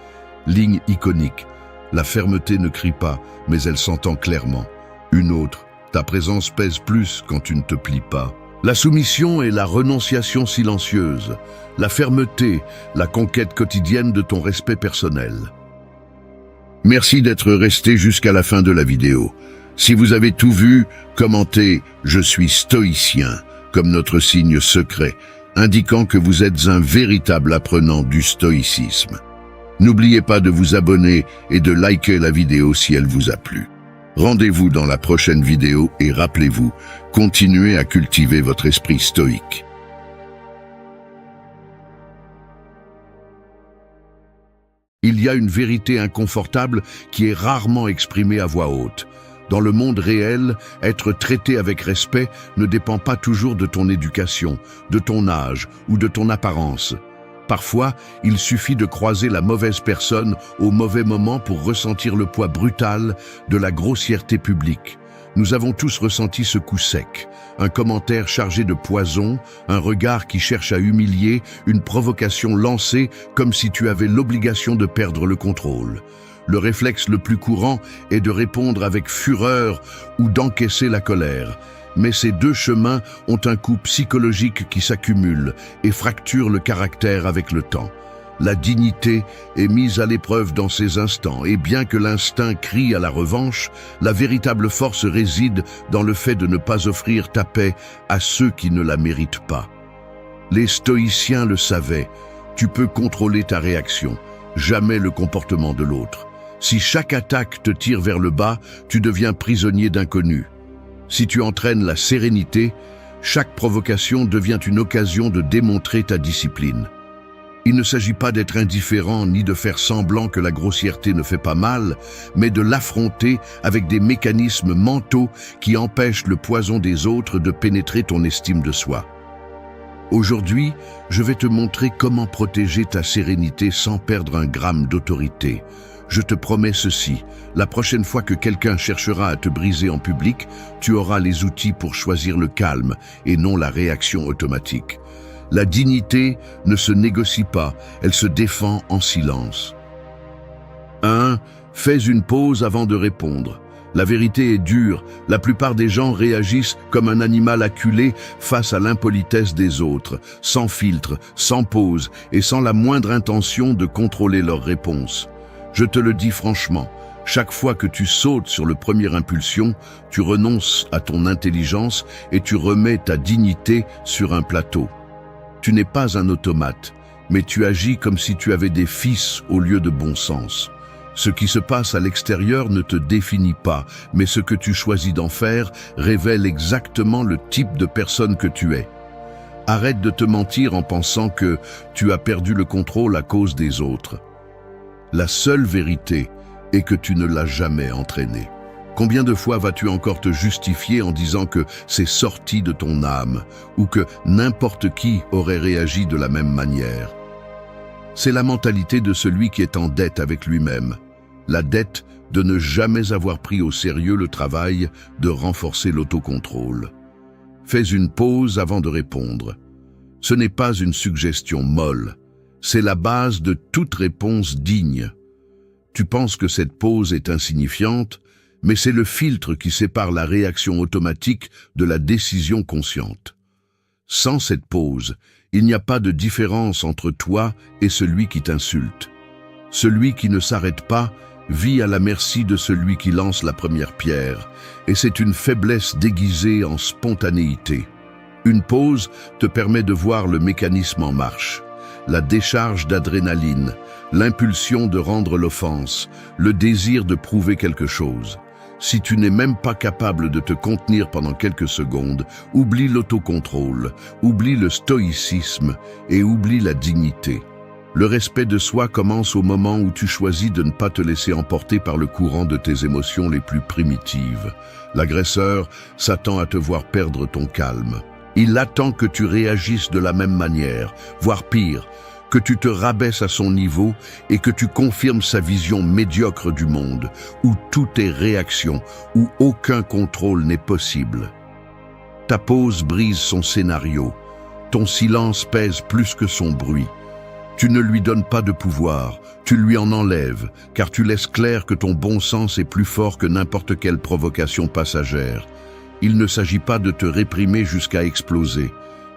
Ligne iconique. La fermeté ne crie pas, mais elle s'entend clairement. Une autre. Ta présence pèse plus quand tu ne te plies pas. La soumission est la renonciation silencieuse. La fermeté, la conquête quotidienne de ton respect personnel. Merci d'être resté jusqu'à la fin de la vidéo. Si vous avez tout vu, commentez « Je suis stoïcien » comme notre signe secret, indiquant que vous êtes un véritable apprenant du stoïcisme. N'oubliez pas de vous abonner et de liker la vidéo si elle vous a plu. Rendez-vous dans la prochaine vidéo et rappelez-vous, continuez à cultiver votre esprit stoïque. Il y a une vérité inconfortable qui est rarement exprimée à voix haute. Dans le monde réel, être traité avec respect ne dépend pas toujours de ton éducation, de ton âge ou de ton apparence. Parfois, il suffit de croiser la mauvaise personne au mauvais moment pour ressentir le poids brutal de la grossièreté publique. Nous avons tous ressenti ce coup sec, un commentaire chargé de poison, un regard qui cherche à humilier, une provocation lancée comme si tu avais l'obligation de perdre le contrôle. Le réflexe le plus courant est de répondre avec fureur ou d'encaisser la colère. Mais ces deux chemins ont un coût psychologique qui s'accumule et fracture le caractère avec le temps. La dignité est mise à l'épreuve dans ces instants, et bien que l'instinct crie à la revanche, la véritable force réside dans le fait de ne pas offrir ta paix à ceux qui ne la méritent pas. Les stoïciens le savaient, tu peux contrôler ta réaction, jamais le comportement de l'autre. Si chaque attaque te tire vers le bas, tu deviens prisonnier d'inconnus. Si tu entraînes la sérénité, chaque provocation devient une occasion de démontrer ta discipline. Il ne s'agit pas d'être indifférent ni de faire semblant que la grossièreté ne fait pas mal, mais de l'affronter avec des mécanismes mentaux qui empêchent le poison des autres de pénétrer ton estime de soi. Aujourd'hui, je vais te montrer comment protéger ta sérénité sans perdre un gramme d'autorité. Je te promets ceci, la prochaine fois que quelqu'un cherchera à te briser en public, tu auras les outils pour choisir le calme et non la réaction automatique. La dignité ne se négocie pas, elle se défend en silence. 1. Fais une pause avant de répondre. La vérité est dure, la plupart des gens réagissent comme un animal acculé face à l'impolitesse des autres, sans filtre, sans pause et sans la moindre intention de contrôler leur réponse. Je te le dis franchement, chaque fois que tu sautes sur le premier impulsion, tu renonces à ton intelligence et tu remets ta dignité sur un plateau. Tu n'es pas un automate, mais tu agis comme si tu avais des fils au lieu de bon sens. Ce qui se passe à l'extérieur ne te définit pas, mais ce que tu choisis d'en faire révèle exactement le type de personne que tu es. Arrête de te mentir en pensant que tu as perdu le contrôle à cause des autres. La seule vérité est que tu ne l'as jamais entraîné. Combien de fois vas-tu encore te justifier en disant que c'est sorti de ton âme ou que n'importe qui aurait réagi de la même manière? C'est la mentalité de celui qui est en dette avec lui-même. la dette de ne jamais avoir pris au sérieux le travail de renforcer l'autocontrôle. Fais une pause avant de répondre. Ce n'est pas une suggestion molle, c'est la base de toute réponse digne. Tu penses que cette pause est insignifiante, mais c'est le filtre qui sépare la réaction automatique de la décision consciente. Sans cette pause, il n'y a pas de différence entre toi et celui qui t'insulte. Celui qui ne s'arrête pas vit à la merci de celui qui lance la première pierre, et c'est une faiblesse déguisée en spontanéité. Une pause te permet de voir le mécanisme en marche, la décharge d'adrénaline, l'impulsion de rendre l'offense, le désir de prouver quelque chose. Si tu n'es même pas capable de te contenir pendant quelques secondes, oublie l'autocontrôle, oublie le stoïcisme et oublie la dignité. Le respect de soi commence au moment où tu choisis de ne pas te laisser emporter par le courant de tes émotions les plus primitives. L'agresseur s'attend à te voir perdre ton calme. Il attend que tu réagisses de la même manière, voire pire, que tu te rabaisses à son niveau et que tu confirmes sa vision médiocre du monde, où tout est réaction, où aucun contrôle n'est possible. Ta pause brise son scénario. Ton silence pèse plus que son bruit. Tu ne lui donnes pas de pouvoir, tu lui en enlèves, car tu laisses clair que ton bon sens est plus fort que n'importe quelle provocation passagère. Il ne s'agit pas de te réprimer jusqu'à exploser.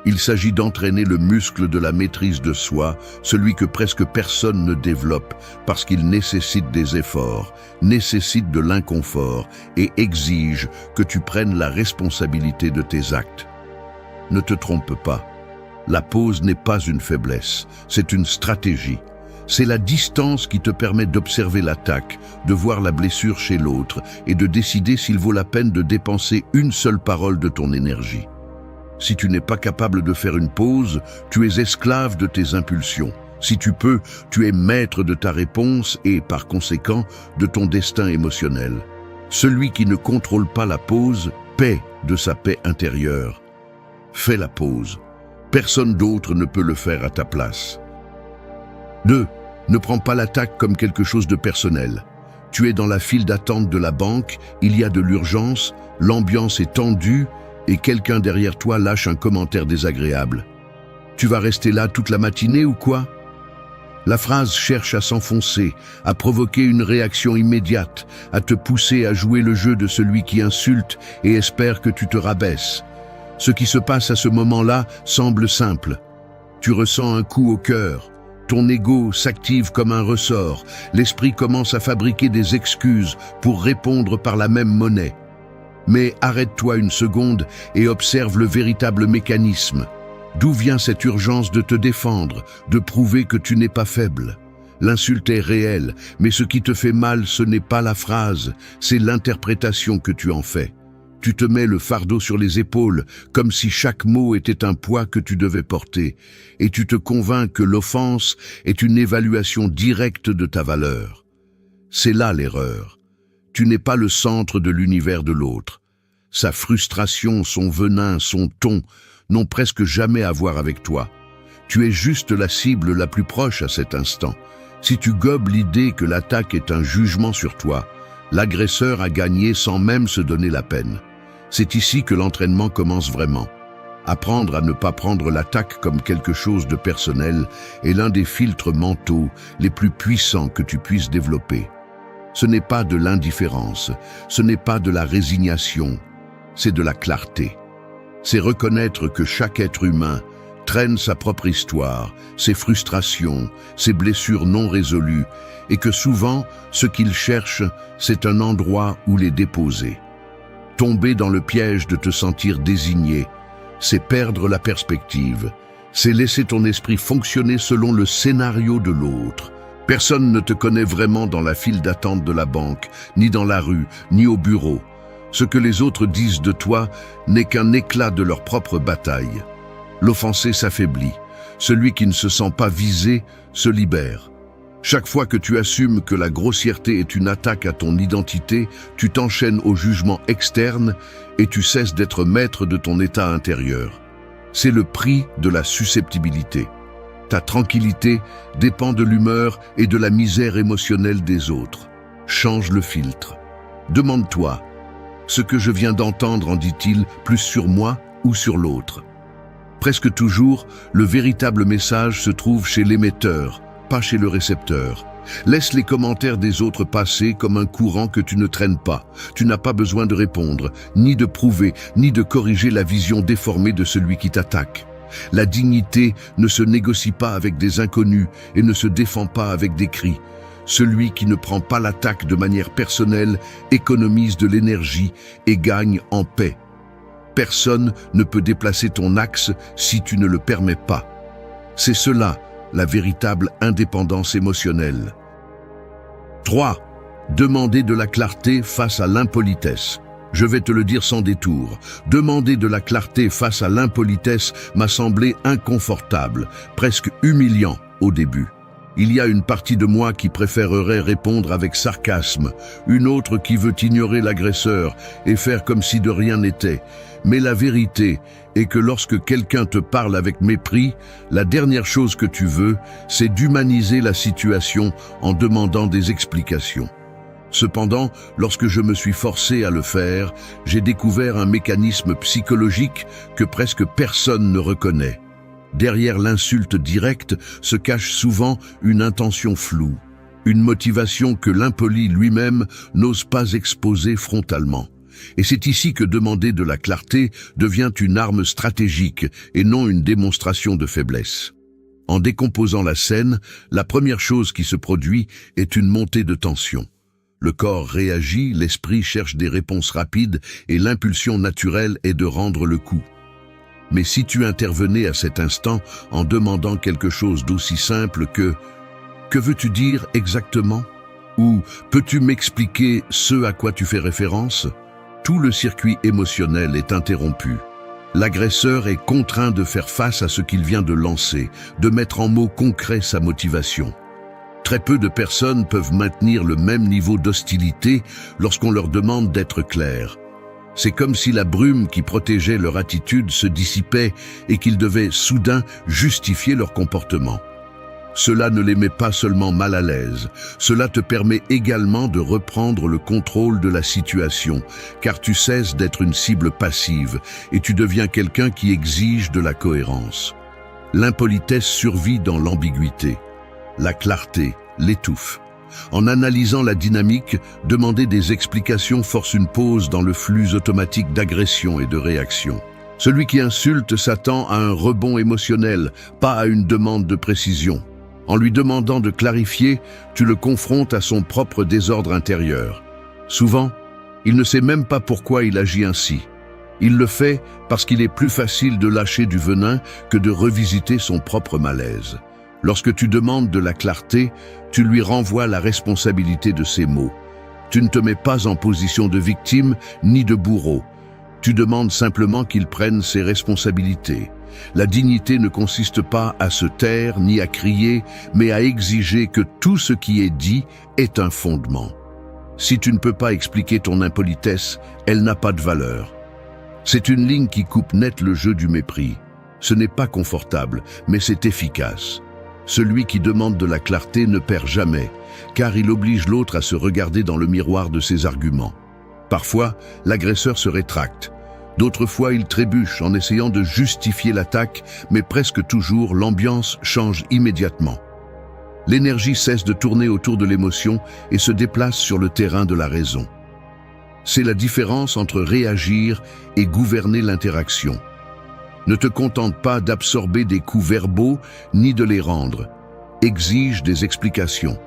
Il s'agit d'entraîner le muscle de la maîtrise de soi, celui que presque personne ne développe, parce qu'il nécessite des efforts, nécessite de l'inconfort et exige que tu prennes la responsabilité de tes actes. Ne te trompe pas. La pause n'est pas une faiblesse, c'est une stratégie. C'est la distance qui te permet d'observer l'attaque, de voir la blessure chez l'autre et de décider s'il vaut la peine de dépenser une seule parole de ton énergie. Si tu n'es pas capable de faire une pause, tu es esclave de tes impulsions. Si tu peux, tu es maître de ta réponse et, par conséquent, de ton destin émotionnel. Celui qui ne contrôle pas la pause paie de sa paix intérieure. Fais la pause. Personne d'autre ne peut le faire à ta place. 2. Ne prends pas l'attaque comme quelque chose de personnel. Tu es dans la file d'attente de la banque, il y a de l'urgence, l'ambiance est tendue et quelqu'un derrière toi lâche un commentaire désagréable. Tu vas rester là toute la matinée ou quoi? La phrase cherche à s'enfoncer, à provoquer une réaction immédiate, à te pousser à jouer le jeu de celui qui insulte et espère que tu te rabaisses. Ce qui se passe à ce moment-là semble simple. Tu ressens un coup au cœur. Ton ego s'active comme un ressort. L'esprit commence à fabriquer des excuses pour répondre par la même monnaie. Mais arrête-toi une seconde et observe le véritable mécanisme. D'où vient cette urgence de te défendre, de prouver que tu n'es pas faible? L'insulte est réelle, mais ce qui te fait mal, ce n'est pas la phrase, c'est l'interprétation que tu en fais. Tu te mets le fardeau sur les épaules, comme si chaque mot était un poids que tu devais porter, et tu te convaincs que l'offense est une évaluation directe de ta valeur. C'est là l'erreur. Tu n'es pas le centre de l'univers de l'autre. Sa frustration, son venin, son ton n'ont presque jamais à voir avec toi. Tu es juste la cible la plus proche à cet instant. Si tu gobes l'idée que l'attaque est un jugement sur toi, l'agresseur a gagné sans même se donner la peine. C'est ici que l'entraînement commence vraiment. Apprendre à ne pas prendre l'attaque comme quelque chose de personnel est l'un des filtres mentaux les plus puissants que tu puisses développer. Ce n'est pas de l'indifférence, ce n'est pas de la résignation, c'est de la clarté. C'est reconnaître que chaque être humain traîne sa propre histoire, ses frustrations, ses blessures non résolues, et que souvent, ce qu'il cherche, c'est un endroit où les déposer. Tomber dans le piège de te sentir désigné, c'est perdre la perspective, c'est laisser ton esprit fonctionner selon le scénario de l'autre. Personne ne te connaît vraiment dans la file d'attente de la banque, ni dans la rue, ni au bureau. Ce que les autres disent de toi n'est qu'un éclat de leur propre bataille. L'offensé s'affaiblit. Celui qui ne se sent pas visé se libère. Chaque fois que tu assumes que la grossièreté est une attaque à ton identité, tu t'enchaînes au jugement externe et tu cesses d'être maître de ton état intérieur. C'est le prix de la susceptibilité. Ta tranquillité dépend de l'humeur et de la misère émotionnelle des autres. Change le filtre. Demande-toi, ce que je viens d'entendre en dit-il plus sur moi ou sur l'autre? Presque toujours, le véritable message se trouve chez l'émetteur, pas chez le récepteur. Laisse les commentaires des autres passer comme un courant que tu ne traînes pas. Tu n'as pas besoin de répondre, ni de prouver, ni de corriger la vision déformée de celui qui t'attaque. La dignité ne se négocie pas avec des inconnus et ne se défend pas avec des cris. Celui qui ne prend pas l'attaque de manière personnelle économise de l'énergie et gagne en paix. Personne ne peut déplacer ton axe si tu ne le permets pas. C'est cela, la véritable indépendance émotionnelle. 3. Demander de la clarté face à l'impolitesse. Je vais te le dire sans détour. Demander de la clarté face à l'impolitesse m'a semblé inconfortable, presque humiliant au début. Il y a une partie de moi qui préférerait répondre avec sarcasme, une autre qui veut ignorer l'agresseur et faire comme si de rien n'était. Mais la vérité est que lorsque quelqu'un te parle avec mépris, la dernière chose que tu veux, c'est d'humaniser la situation en demandant des explications. Cependant, lorsque je me suis forcé à le faire, j'ai découvert un mécanisme psychologique que presque personne ne reconnaît. Derrière l'insulte directe se cache souvent une intention floue, une motivation que l'impoli lui-même n'ose pas exposer frontalement. Et c'est ici que demander de la clarté devient une arme stratégique et non une démonstration de faiblesse. En décomposant la scène, la première chose qui se produit est une montée de tension. Le corps réagit, l'esprit cherche des réponses rapides et l'impulsion naturelle est de rendre le coup. Mais si tu intervenais à cet instant en demandant quelque chose d'aussi simple que « Que veux-tu dire exactement ?» ou « Peux-tu m'expliquer ce à quoi tu fais référence ?» tout le circuit émotionnel est interrompu. L'agresseur est contraint de faire face à ce qu'il vient de lancer, de mettre en mots concrets sa motivation. Très peu de personnes peuvent maintenir le même niveau d'hostilité lorsqu'on leur demande d'être clairs. C'est comme si la brume qui protégeait leur attitude se dissipait et qu'ils devaient soudain justifier leur comportement. Cela ne les met pas seulement mal à l'aise, cela te permet également de reprendre le contrôle de la situation, car tu cesses d'être une cible passive et tu deviens quelqu'un qui exige de la cohérence. L'impolitesse survit dans l'ambiguïté. La clarté l'étouffe. En analysant la dynamique, demander des explications force une pause dans le flux automatique d'agression et de réaction. Celui qui insulte s'attend à un rebond émotionnel, pas à une demande de précision. En lui demandant de clarifier, tu le confrontes à son propre désordre intérieur. Souvent, il ne sait même pas pourquoi il agit ainsi. Il le fait parce qu'il est plus facile de lâcher du venin que de revisiter son propre malaise. Lorsque tu demandes de la clarté, tu lui renvoies la responsabilité de ses maux. Tu ne te mets pas en position de victime ni de bourreau. Tu demandes simplement qu'il prenne ses responsabilités. La dignité ne consiste pas à se taire ni à crier, mais à exiger que tout ce qui est dit ait un fondement. Si tu ne peux pas expliquer ton impolitesse, elle n'a pas de valeur. C'est une ligne qui coupe net le jeu du mépris. Ce n'est pas confortable, mais c'est efficace. Celui qui demande de la clarté ne perd jamais, car il oblige l'autre à se regarder dans le miroir de ses arguments. Parfois, l'agresseur se rétracte. D'autres fois, il trébuche en essayant de justifier l'attaque, mais presque toujours, l'ambiance change immédiatement. L'énergie cesse de tourner autour de l'émotion et se déplace sur le terrain de la raison. C'est la différence entre réagir et gouverner l'interaction. Ne te contente pas d'absorber des coups verbaux, ni de les rendre. Exige des explications.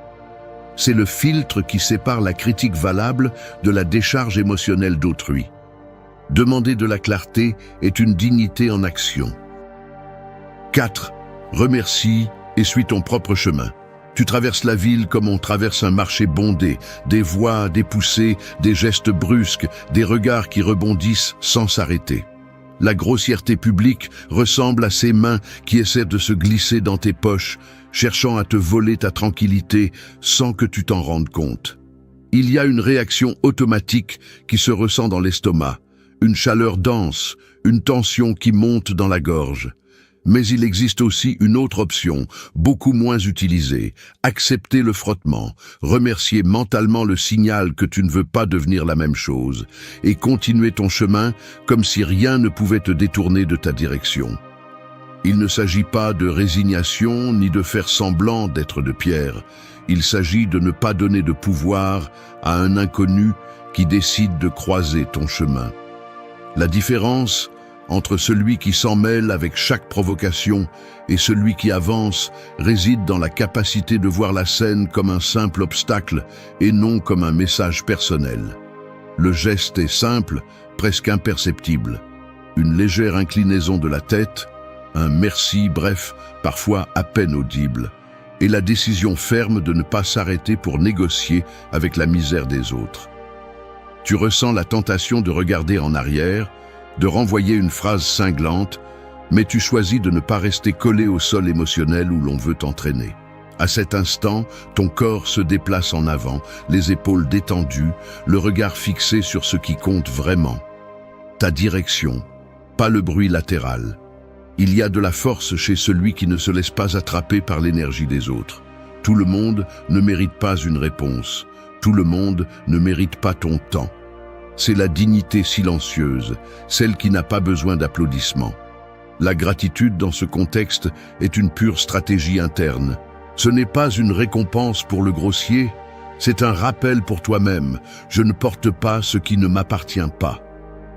C'est le filtre qui sépare la critique valable de la décharge émotionnelle d'autrui. Demander de la clarté est une dignité en action. 4. Remercie et suis ton propre chemin. Tu traverses la ville comme on traverse un marché bondé, des voix, des poussées, des gestes brusques, des regards qui rebondissent sans s'arrêter. La grossièreté publique ressemble à ces mains qui essaient de se glisser dans tes poches, cherchant à te voler ta tranquillité sans que tu t'en rendes compte. Il y a une réaction automatique qui se ressent dans l'estomac, une chaleur dense, une tension qui monte dans la gorge. Mais il existe aussi une autre option, beaucoup moins utilisée. Accepter le frottement, remercier mentalement le signal que tu ne veux pas devenir la même chose, et continuer ton chemin comme si rien ne pouvait te détourner de ta direction. Il ne s'agit pas de résignation ni de faire semblant d'être de pierre. Il s'agit de ne pas donner de pouvoir à un inconnu qui décide de croiser ton chemin. La différence entre celui qui s'en mêle avec chaque provocation et celui qui avance réside dans la capacité de voir la scène comme un simple obstacle et non comme un message personnel. Le geste est simple, presque imperceptible. Une légère inclinaison de la tête, un merci bref, parfois à peine audible, et la décision ferme de ne pas s'arrêter pour négocier avec la misère des autres. Tu ressens la tentation de regarder en arrière, de renvoyer une phrase cinglante, mais tu choisis de ne pas rester collé au sol émotionnel où l'on veut t'entraîner. À cet instant, ton corps se déplace en avant, les épaules détendues, le regard fixé sur ce qui compte vraiment. Ta direction, pas le bruit latéral. Il y a de la force chez celui qui ne se laisse pas attraper par l'énergie des autres. Tout le monde ne mérite pas une réponse. Tout le monde ne mérite pas ton temps. C'est la dignité silencieuse, celle qui n'a pas besoin d'applaudissements. La gratitude dans ce contexte est une pure stratégie interne. Ce n'est pas une récompense pour le grossier, c'est un rappel pour toi-même. Je ne porte pas ce qui ne m'appartient pas.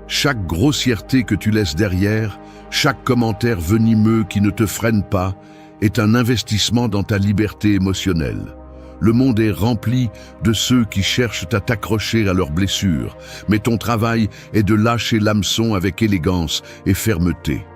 Chaque grossièreté que tu laisses derrière, chaque commentaire venimeux qui ne te freine pas, est un investissement dans ta liberté émotionnelle. Le monde est rempli de ceux qui cherchent à t'accrocher à leurs blessures, mais ton travail est de lâcher l'hameçon avec élégance et fermeté.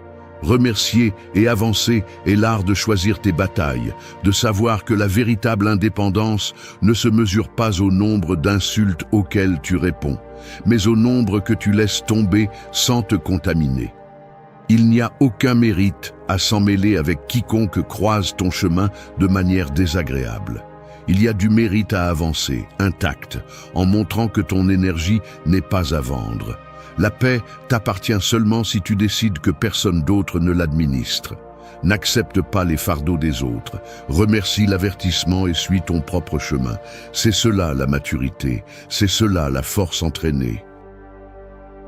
Remercier et avancer est l'art de choisir tes batailles, de savoir que la véritable indépendance ne se mesure pas au nombre d'insultes auxquelles tu réponds, mais au nombre que tu laisses tomber sans te contaminer. Il n'y a aucun mérite à s'en mêler avec quiconque croise ton chemin de manière désagréable. Il y a du mérite à avancer, intact, en montrant que ton énergie n'est pas à vendre. La paix t'appartient seulement si tu décides que personne d'autre ne l'administre. N'accepte pas les fardeaux des autres. Remercie l'avertissement et suis ton propre chemin. C'est cela la maturité, c'est cela la force entraînée.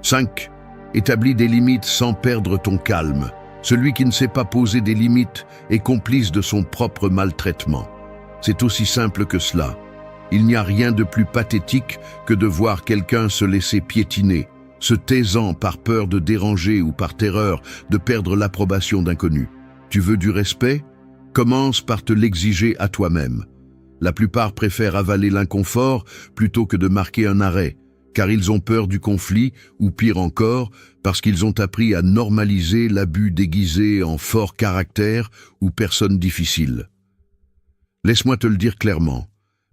5. Établis des limites sans perdre ton calme. Celui qui ne sait pas poser des limites est complice de son propre maltraitement. C'est aussi simple que cela. Il n'y a rien de plus pathétique que de voir quelqu'un se laisser piétiner, se taisant par peur de déranger ou par terreur de perdre l'approbation d'inconnus. Tu veux du respect? Commence par te l'exiger à toi-même. La plupart préfèrent avaler l'inconfort plutôt que de marquer un arrêt, car ils ont peur du conflit, ou pire encore, parce qu'ils ont appris à normaliser l'abus déguisé en fort caractère ou personne difficile. Laisse-moi te le dire clairement,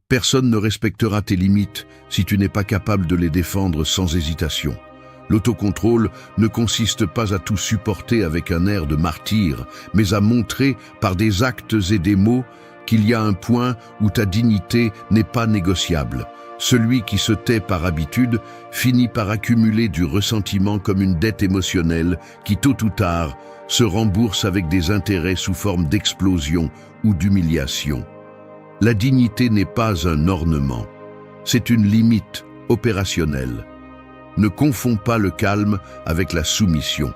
personne ne respectera tes limites si tu n'es pas capable de les défendre sans hésitation. L'autocontrôle ne consiste pas à tout supporter avec un air de martyr, mais à montrer par des actes et des mots qu'il y a un point où ta dignité n'est pas négociable. Celui qui se tait par habitude finit par accumuler du ressentiment comme une dette émotionnelle qui, tôt ou tard, se rembourse avec des intérêts sous forme d'explosion ou d'humiliation. La dignité n'est pas un ornement, c'est une limite opérationnelle. Ne confonds pas le calme avec la soumission.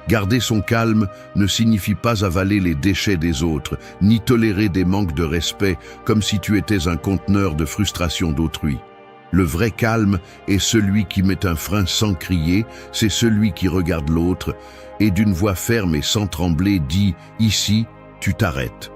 Garder son calme ne signifie pas avaler les déchets des autres, ni tolérer des manques de respect comme si tu étais un conteneur de frustration d'autrui. Le vrai calme est celui qui met un frein sans crier, c'est celui qui regarde l'autre et d'une voix ferme et sans trembler dit « Ici, tu t'arrêtes ».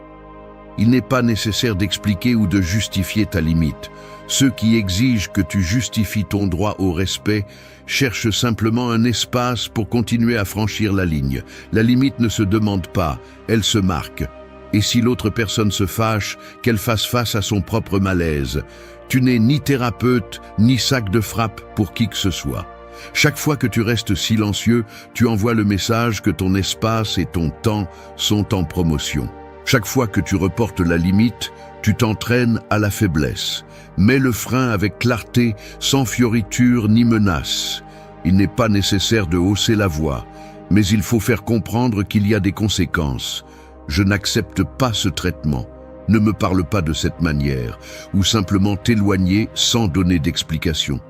Il n'est pas nécessaire d'expliquer ou de justifier ta limite. Ceux qui exigent que tu justifies ton droit au respect cherchent simplement un espace pour continuer à franchir la ligne. La limite ne se demande pas, elle se marque. Et si l'autre personne se fâche, qu'elle fasse face à son propre malaise. Tu n'es ni thérapeute, ni sac de frappe pour qui que ce soit. Chaque fois que tu restes silencieux, tu envoies le message que ton espace et ton temps sont en promotion. Chaque fois que tu reportes la limite, tu t'entraînes à la faiblesse. Mets le frein avec clarté, sans fioriture ni menace. Il n'est pas nécessaire de hausser la voix. Mais il faut faire comprendre qu'il y a des conséquences. Je n'accepte pas ce traitement. Ne me parle pas de cette manière, ou simplement t'éloigner sans donner d'explication.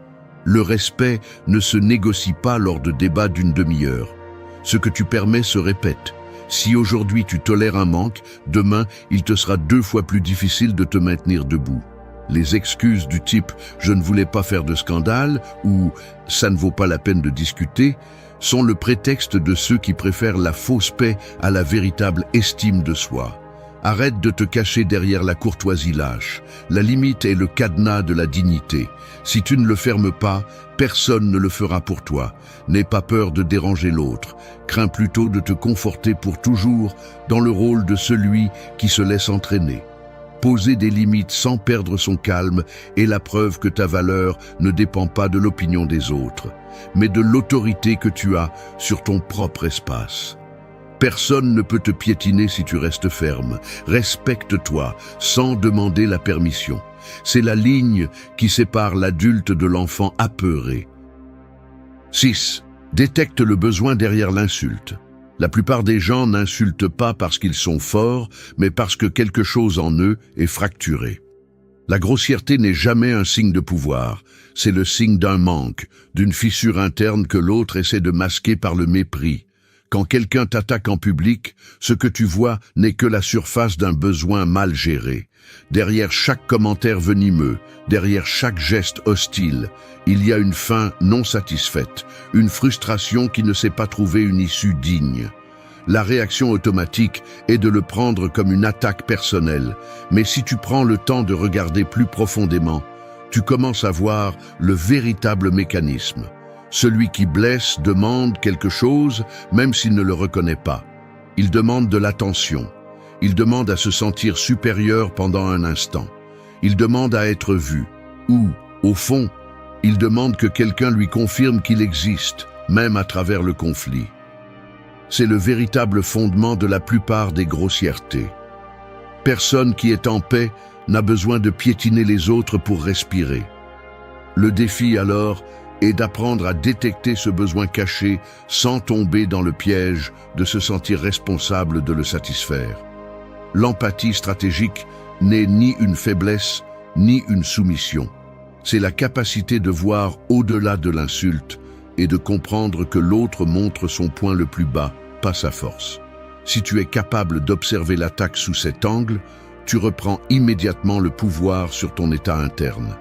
Le respect ne se négocie pas lors de débats d'une demi-heure. Ce que tu permets se répète. Si aujourd'hui tu tolères un manque, demain il te sera 2 fois plus difficile de te maintenir debout. Les excuses du type « je ne voulais pas faire de scandale » ou « ça ne vaut pas la peine de discuter » sont le prétexte de ceux qui préfèrent la fausse paix à la véritable estime de soi. Arrête de te cacher derrière la courtoisie lâche. La limite est le cadenas de la dignité. Si tu ne le fermes pas, personne ne le fera pour toi. N'aie pas peur de déranger l'autre. Crains plutôt de te conforter pour toujours dans le rôle de celui qui se laisse entraîner. Poser des limites sans perdre son calme est la preuve que ta valeur ne dépend pas de l'opinion des autres, mais de l'autorité que tu as sur ton propre espace. Personne ne peut te piétiner si tu restes ferme. Respecte-toi sans demander la permission. C'est la ligne qui sépare l'adulte de l'enfant apeuré. 6. Détecte le besoin derrière l'insulte. La plupart des gens n'insultent pas parce qu'ils sont forts, mais parce que quelque chose en eux est fracturé. La grossièreté n'est jamais un signe de pouvoir, c'est le signe d'un manque, d'une fissure interne que l'autre essaie de masquer par le mépris. Quand quelqu'un t'attaque en public, ce que tu vois n'est que la surface d'un besoin mal géré. Derrière chaque commentaire venimeux, derrière chaque geste hostile, il y a une faim non satisfaite, une frustration qui ne sait pas trouver une issue digne. La réaction automatique est de le prendre comme une attaque personnelle, mais si tu prends le temps de regarder plus profondément, tu commences à voir le véritable mécanisme. Celui qui blesse demande quelque chose, même s'il ne le reconnaît pas. Il demande de l'attention. Il demande à se sentir supérieur pendant un instant. Il demande à être vu. Ou, au fond, il demande que quelqu'un lui confirme qu'il existe, même à travers le conflit. C'est le véritable fondement de la plupart des grossièretés. Personne qui est en paix n'a besoin de piétiner les autres pour respirer. Le défi alors est d'apprendre à détecter ce besoin caché sans tomber dans le piège de se sentir responsable de le satisfaire. L'empathie stratégique n'est ni une faiblesse, ni une soumission. C'est la capacité de voir au-delà de l'insulte et de comprendre que l'autre montre son point le plus bas, pas sa force. Si tu es capable d'observer l'attaque sous cet angle, tu reprends immédiatement le pouvoir sur ton état interne.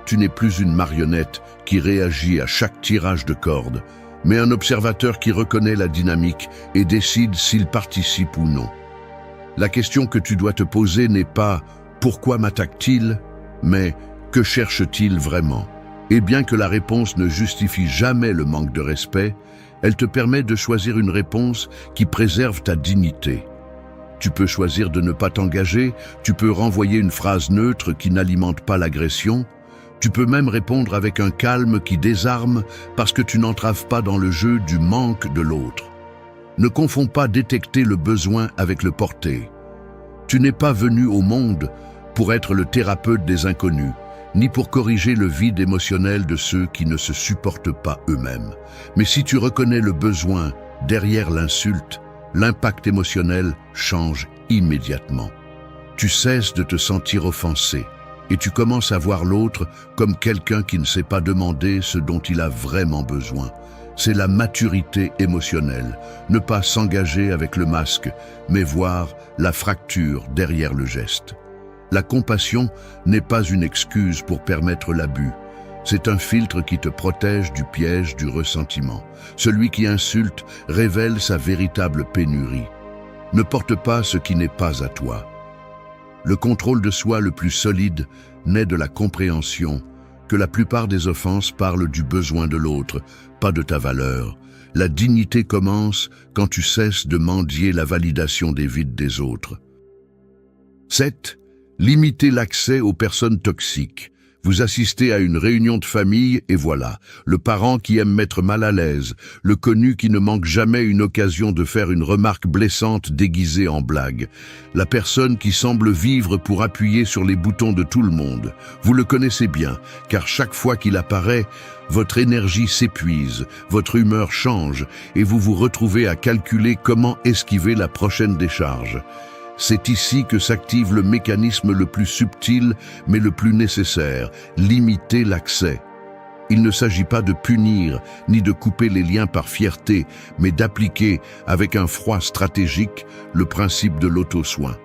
Tu n'es plus une marionnette qui réagit à chaque tirage de corde, mais un observateur qui reconnaît la dynamique et décide s'il participe ou non. La question que tu dois te poser n'est pas « pourquoi m'attaque-t-il ?», mais « que cherche-t-il vraiment ?» Et bien que la réponse ne justifie jamais le manque de respect, elle te permet de choisir une réponse qui préserve ta dignité. Tu peux choisir de ne pas t'engager, tu peux renvoyer une phrase neutre qui n'alimente pas l'agression, tu peux même répondre avec un calme qui désarme parce que tu n'entraves pas dans le jeu du manque de l'autre. Ne confonds pas détecter le besoin avec le porter. Tu n'es pas venu au monde pour être le thérapeute des inconnus, ni pour corriger le vide émotionnel de ceux qui ne se supportent pas eux-mêmes. Mais si tu reconnais le besoin derrière l'insulte, l'impact émotionnel change immédiatement. Tu cesses de te sentir offensé et tu commences à voir l'autre comme quelqu'un qui ne sait pas demander ce dont il a vraiment besoin. C'est la maturité émotionnelle, ne pas s'engager avec le masque, mais voir la fracture derrière le geste. La compassion n'est pas une excuse pour permettre l'abus. C'est un filtre qui te protège du piège du ressentiment. Celui qui insulte révèle sa véritable pénurie. Ne porte pas ce qui n'est pas à toi. Le contrôle de soi le plus solide naît de la compréhension que la plupart des offenses parlent du besoin de l'autre, pas de ta valeur. La dignité commence quand tu cesses de mendier la validation des vides des autres. 7. Limiter l'accès aux personnes toxiques. Vous assistez à une réunion de famille et voilà, le parent qui aime mettre mal à l'aise, le connu qui ne manque jamais une occasion de faire une remarque blessante déguisée en blague, la personne qui semble vivre pour appuyer sur les boutons de tout le monde. Vous le connaissez bien, car chaque fois qu'il apparaît, votre énergie s'épuise, votre humeur change et vous vous retrouvez à calculer comment esquiver la prochaine décharge. C'est ici que s'active le mécanisme le plus subtil, mais le plus nécessaire, limiter l'accès. Il ne s'agit pas de punir, ni de couper les liens par fierté, mais d'appliquer, avec un froid stratégique, le principe de l'auto-soin.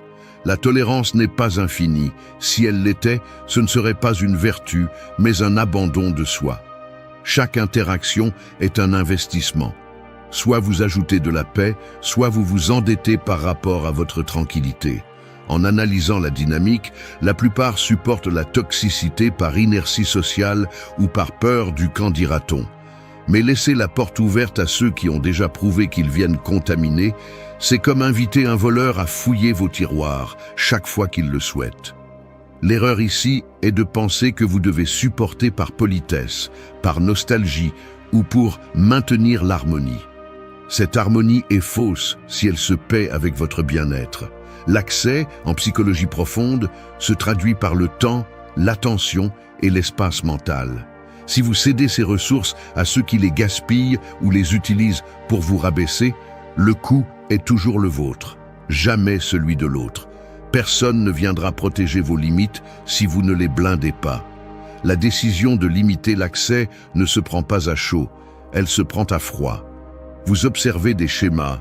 La tolérance n'est pas infinie. Si elle l'était, ce ne serait pas une vertu, mais un abandon de soi. Chaque interaction est un investissement. Soit vous ajoutez de la paix, soit vous vous endettez par rapport à votre tranquillité. En analysant la dynamique, la plupart supportent la toxicité par inertie sociale ou par peur du qu'en dira-t-on. Mais laisser la porte ouverte à ceux qui ont déjà prouvé qu'ils viennent contaminer, c'est comme inviter un voleur à fouiller vos tiroirs chaque fois qu'il le souhaite. L'erreur ici est de penser que vous devez supporter par politesse, par nostalgie ou pour maintenir l'harmonie. Cette harmonie est fausse si elle se paie avec votre bien-être. L'accès, en psychologie profonde, se traduit par le temps, l'attention et l'espace mental. Si vous cédez ces ressources à ceux qui les gaspillent ou les utilisent pour vous rabaisser, le coût est toujours le vôtre, jamais celui de l'autre. Personne ne viendra protéger vos limites si vous ne les blindez pas. La décision de limiter l'accès ne se prend pas à chaud, elle se prend à froid. Vous observez des schémas,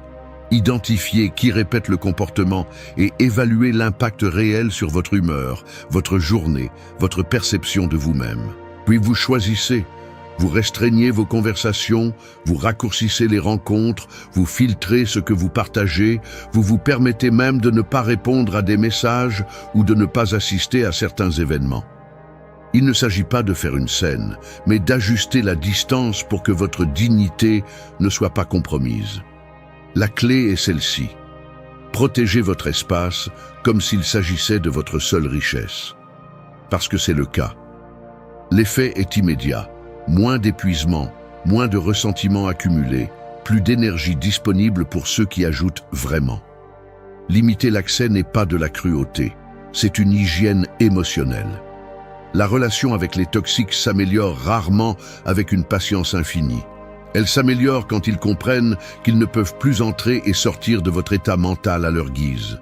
identifiez qui répète le comportement et évaluez l'impact réel sur votre humeur, votre journée, votre perception de vous-même. Puis vous choisissez, vous restreignez vos conversations, vous raccourcissez les rencontres, vous filtrez ce que vous partagez, vous vous permettez même de ne pas répondre à des messages ou de ne pas assister à certains événements. Il ne s'agit pas de faire une scène, mais d'ajuster la distance pour que votre dignité ne soit pas compromise. La clé est celle-ci. Protégez votre espace comme s'il s'agissait de votre seule richesse. Parce que c'est le cas. L'effet est immédiat. Moins d'épuisement, moins de ressentiment accumulé, plus d'énergie disponible pour ceux qui ajoutent vraiment. Limiter l'accès n'est pas de la cruauté, c'est une hygiène émotionnelle. La relation avec les toxiques s'améliore rarement avec une patience infinie. Elle s'améliore quand ils comprennent qu'ils ne peuvent plus entrer et sortir de votre état mental à leur guise.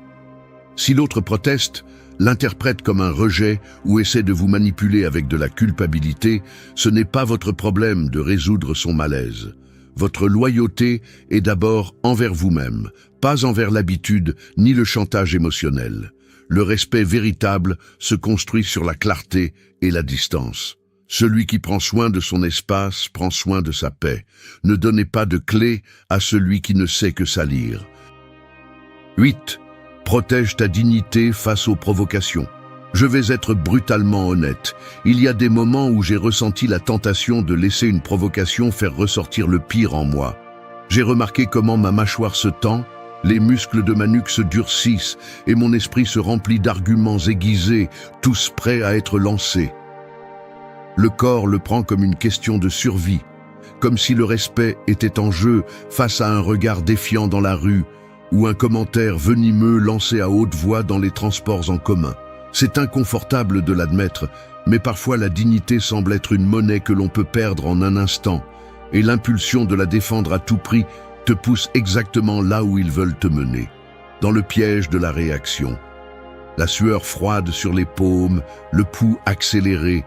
Si l'autre proteste, l'interprète comme un rejet ou essaie de vous manipuler avec de la culpabilité, ce n'est pas votre problème de résoudre son malaise. Votre loyauté est d'abord envers vous-même, pas envers l'habitude ni le chantage émotionnel. Le respect véritable se construit sur la clarté et la distance. Celui qui prend soin de son espace prend soin de sa paix. Ne donnez pas de clé à celui qui ne sait que salir. 8. Protège ta dignité face aux provocations. Je vais être brutalement honnête. Il y a des moments où j'ai ressenti la tentation de laisser une provocation faire ressortir le pire en moi. J'ai remarqué comment ma mâchoire se tend, les muscles de ma nuque se durcissent et mon esprit se remplit d'arguments aiguisés, tous prêts à être lancés. Le corps le prend comme une question de survie, comme si le respect était en jeu face à un regard défiant dans la rue ou un commentaire venimeux lancé à haute voix dans les transports en commun. C'est inconfortable de l'admettre, mais parfois la dignité semble être une monnaie que l'on peut perdre en un instant, et l'impulsion de la défendre à tout prix te pousse exactement là où ils veulent te mener, dans le piège de la réaction. La sueur froide sur les paumes, le pouls accéléré,